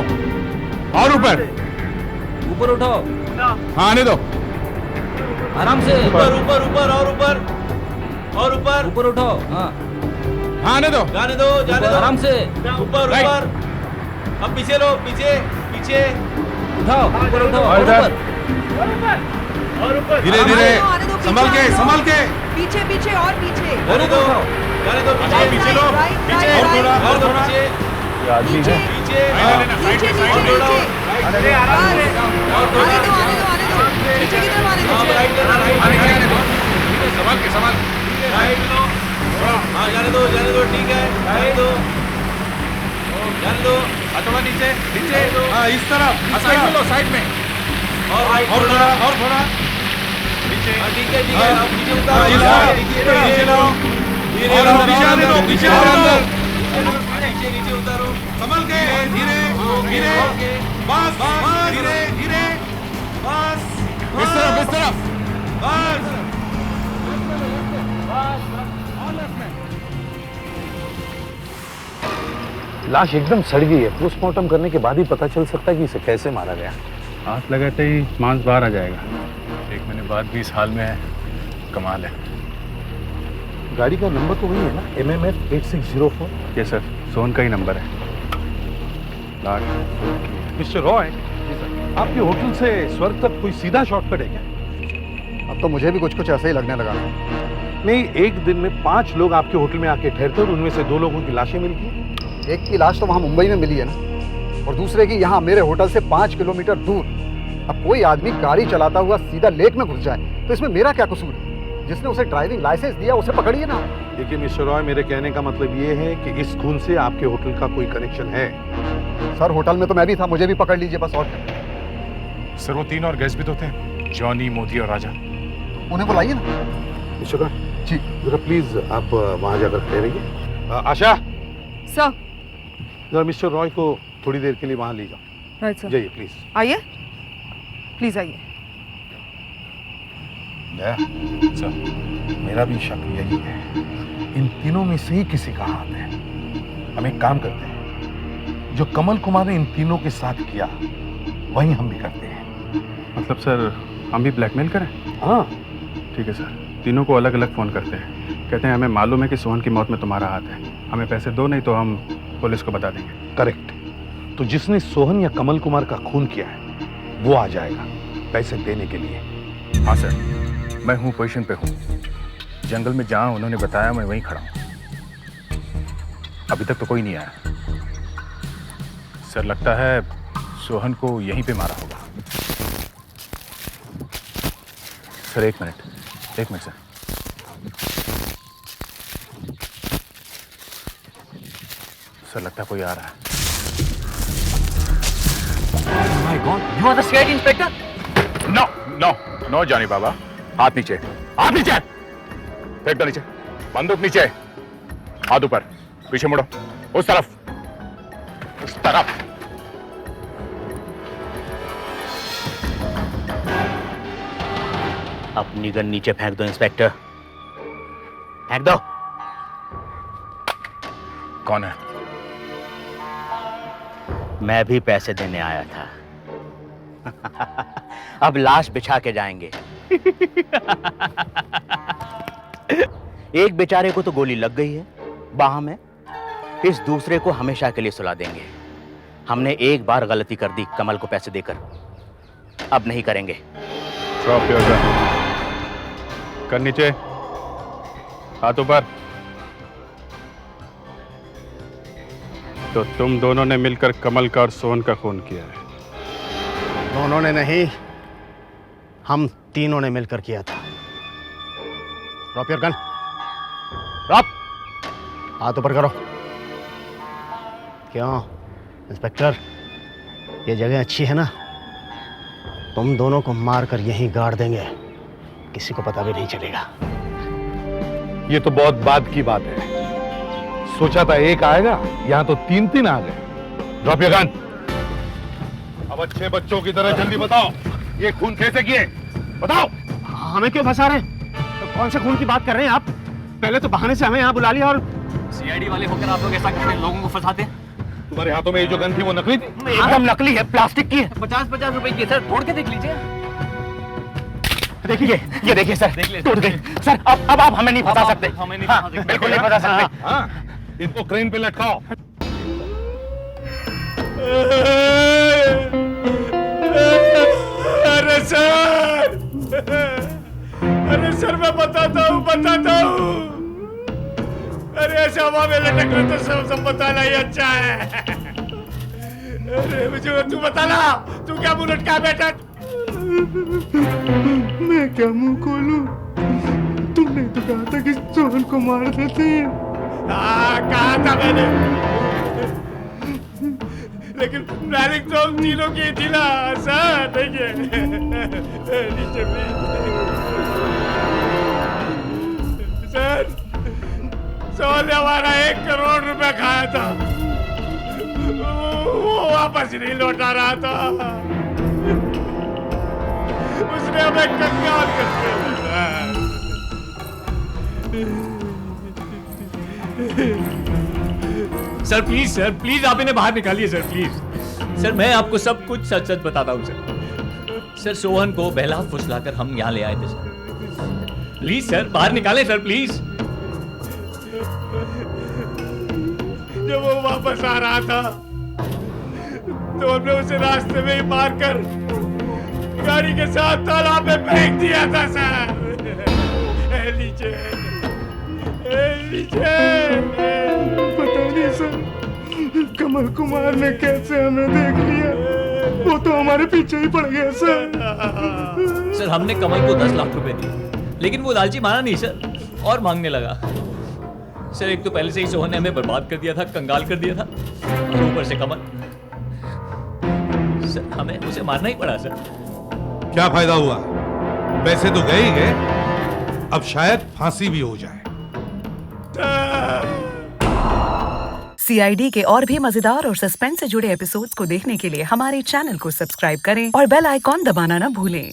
और ऊपर, ऊपर उठो। हाँ, आने दो। आराम से। ऊपर ऊपर ऊपर और ऊपर, और ऊपर, ऊपर उठो। हाँ हाँ, आने दो, जाने दो, जाने दो। आराम से। ऊपर ऊपर। अब पीछे लो, पीछे पीछे। उठाओ, ऊपर उठो और ऊपर, और ऊपर। धीरे धीरे, संभाल के, संभाल के। पीछे पीछे और पीछे। जाने दो, जाने दो। पीछे लो, पीछे और थोड़ा, और थोड़ा पीछे। आदमी है। पीछे, और थोड़ा, अरे आराम से। और थोड़ा, आने दो। पीछे की तरफ आने दो। राइट लेना, राइट। संभाल के, संभाल। राइट लो। हाँ, जाने दो, ठीक है। जाने दो, जाने दो। थोड़ा नीचे, नीचे। हाँ, इस तरफ, साइड में लो, साइड में। और राइट, और थोड़ा, और थोड़ा। ठीक है, ठीक है। अब नीचे उतारो, नीचे लो। और पीछे आने दो, पीछे आने दो। नीचे उतारो। संभल के, धीरे धीरे, बस, धीरे धीरे, बस। इस तरफ, इस तरफ, बस। लाश एकदम सड़ गई है। पोस्टमार्टम करने के बाद ही पता चल सकता है कि इसे कैसे मारा गया। हाथ लगाते ही मांस बाहर आ जाएगा। 1 महीने बाद भी इस हाल में है, कमाल है। गाड़ी का नंबर तो वही है ना, MMF 8604? ये सर, सोहन का ही नंबर है। मिस्टर रॉय, आपके होटल से स्वर्ग तक कोई सीधा शॉर्टकट है क्या? अब तो मुझे भी कुछ ऐसा ही लगने लगा। नहीं, एक दिन में 5 लोग आपके होटल में आके ठहरते और उनमें से 2 लोगों की लाशें मिलती। एक की लाश तो वहाँ मुंबई में मिली है ना, और दूसरे की यहाँ मेरे होटल से 5 किलोमीटर दूर। अब कोई आदमी गाड़ी चलाता हुआ सीधा लेक में घुस जाए तो इसमें मेरा क्या कसूर है? जिसने उसे ड्राइविंग लाइसेंस दिया उसे पकड़िए ना। देखिए मिस्टर रॉय, मेरे कहने का मतलब ये है कि इस खून से आपके होटल का कोई कनेक्शन है? सर, होटल में तो मैं भी था, मुझे भी पकड़ लीजिए बस। और सर, वो 3 और गेस्ट भी तो थे, जॉनी, मोती और राजा। उन्हें बुलाइए ना। मिस्टर रॉय जी, जरा प्लीज आप वहां जाकर ठहरिए। आशा सर, जरा मिस्टर रॉय को थोड़ी देर के लिए वहां ले जाओ। Right sir. जाइए प्लीज। आइए, प्लीज आइए। सर, मेरा भी शक यही है, इन तीनों में से ही किसी का हाथ है। हम एक काम करते हैं, जो कमल कुमार ने इन तीनों के साथ किया वही हम भी करते हैं। मतलब सर, हम भी ब्लैकमेल करें? हाँ ठीक है सर, तीनों को अलग अलग फ़ोन करते हैं। कहते हैं हमें मालूम है कि सोहन की मौत में तुम्हारा हाथ है, हमें पैसे दो, नहीं तो हम पुलिस को बता देंगे। करेक्ट। तो जिसने सोहन या कमल कुमार का खून किया है वो आ जाएगा पैसे देने के लिए। हाँ सर, मैं हूँ, पोजीशन पे हूँ। जंगल में जहाँ उन्होंने बताया मैं वहीं खड़ा हूँ। अभी तक तो कोई नहीं आया सर। लगता है सोहन को यहीं पे मारा होगा। सर, एक मिनट सर। सर, लगता है कोई आ रहा है। My God, you are the CID inspector? No Johnny Baba, हाथ नीचे, हाथ नीचे, फेंक दो नीचे, बंदूक नीचे, हाथ ऊपर, पीछे मुड़ो, उस तरफ, उस तरफ। अपनी गन नीचे फेंक दो इंस्पेक्टर, फेंक दो। कौन है? मैं भी पैसे देने आया था। अब लाश बिछा के जाएंगे। एक बेचारे को तो गोली लग गई है बाह में, इस दूसरे को हमेशा के लिए सुला देंगे। हमने एक बार गलती कर दी कमल को पैसे देकर, अब नहीं करेंगे। Drop your gun. कर नीचे, हाथ ऊपर। तो तुम दोनों ने मिलकर कमल का और सोहन का खून किया है? दोनों ने नहीं, हम तीनों ने मिलकर किया था। Drop your gun. हाथ ऊपर करो। क्यों इंस्पेक्टर, ये जगह अच्छी है ना? तुम दोनों को मारकर यहीं गाड़ देंगे, किसी को पता भी नहीं चलेगा। ये तो बहुत बाद की बात है। सोचा था एक आएगा, यहां तो तीन तीन आ गए। Drop your gun. अब अच्छे बच्चों की तरह जल्दी बताओ, ये खून कैसे किए? बताओ। हमें क्यों फंसा रहे? तो कौन से खून की बात कर रहे हैं आप? पहले तो बहाने से हमें यहाँ बुला लिया और सीआईडी वाले होकर आप लोग ऐसा करते हैं, लोगों को फंसाते हैं। तुम्हारे हाथों में ये जो गन थी वो नकली थी? एकदम नकली है, प्लास्टिक की है। 50-50 रुपए की है सर, तोड़ के देख लीजिए। देखिए, ये देखिए सर, टूट गई। सर अब आप हमें नहीं फंसा सकते। हमें नहीं हाँ, फंसा सकते। बिल्कुल नहीं फंसा सकते। हाँ, इनको क्रेन पे लटकाओ। अरे सर मैं बताता हूँ। अरे ऐसे हवा में लटक रहे तो सब बताना ही अच्छा है। अरे मुझे तू बता ना, तू क्या मुंह लटका बैठा? मैं क्या मुंह खोलूं? तुमने तो कहा था कि सोहन को मार देते हैं। हाँ कहा था मैंने, लेकिन प्लानिंग तो हम तीनों की थी ना सर। देखिए नीचे सर, सोहन ने हमारा 1 करोड़ रुपया खाया था, वो वापस नहीं लौटा रहा था। उसने हमें कंगाल कर दिया। सर प्लीज आप इन्हें बाहर निकालिए सर, प्लीज। सर मैं आपको सब कुछ सच सच बताता हूँ सर। सोहन को बहला फुसलाकर हम यहाँ ले आए थे सर। प्लीज सर बाहर निकालें सर, प्लीज। जब वो वापस आ रहा था तो हमने उसे रास्ते में ही मारकर गाड़ी के साथ तालाब में फेंक दिया था सर। नीचे पता नहीं सर, कमल कुमार ने कैसे हमें देख लिया, वो तो हमारे पीछे ही पड़ गया सर। सर हमने कमल को 10 लाख रुपए दिए, लेकिन वो लालची माना नहीं सर, और मांगने लगा। सर एक तो पहले से ही सोहन ने हमें बर्बाद कर दिया था, कंगाल कर दिया था, और ऊपर से कमल। सर हमें उसे मारना ही पड़ा सर। क्या फायदा हुआ? पैसे तो गए ही गए, अब शायद फांसी भी हो जाए। सीआईडी के और भी मजेदार और सस्पेंस से जुड़े एपिसोड्स को देखने के लिए हमारे चैनल को सब्सक्राइब करें और बेल आइकॉन दबाना ना भूलें।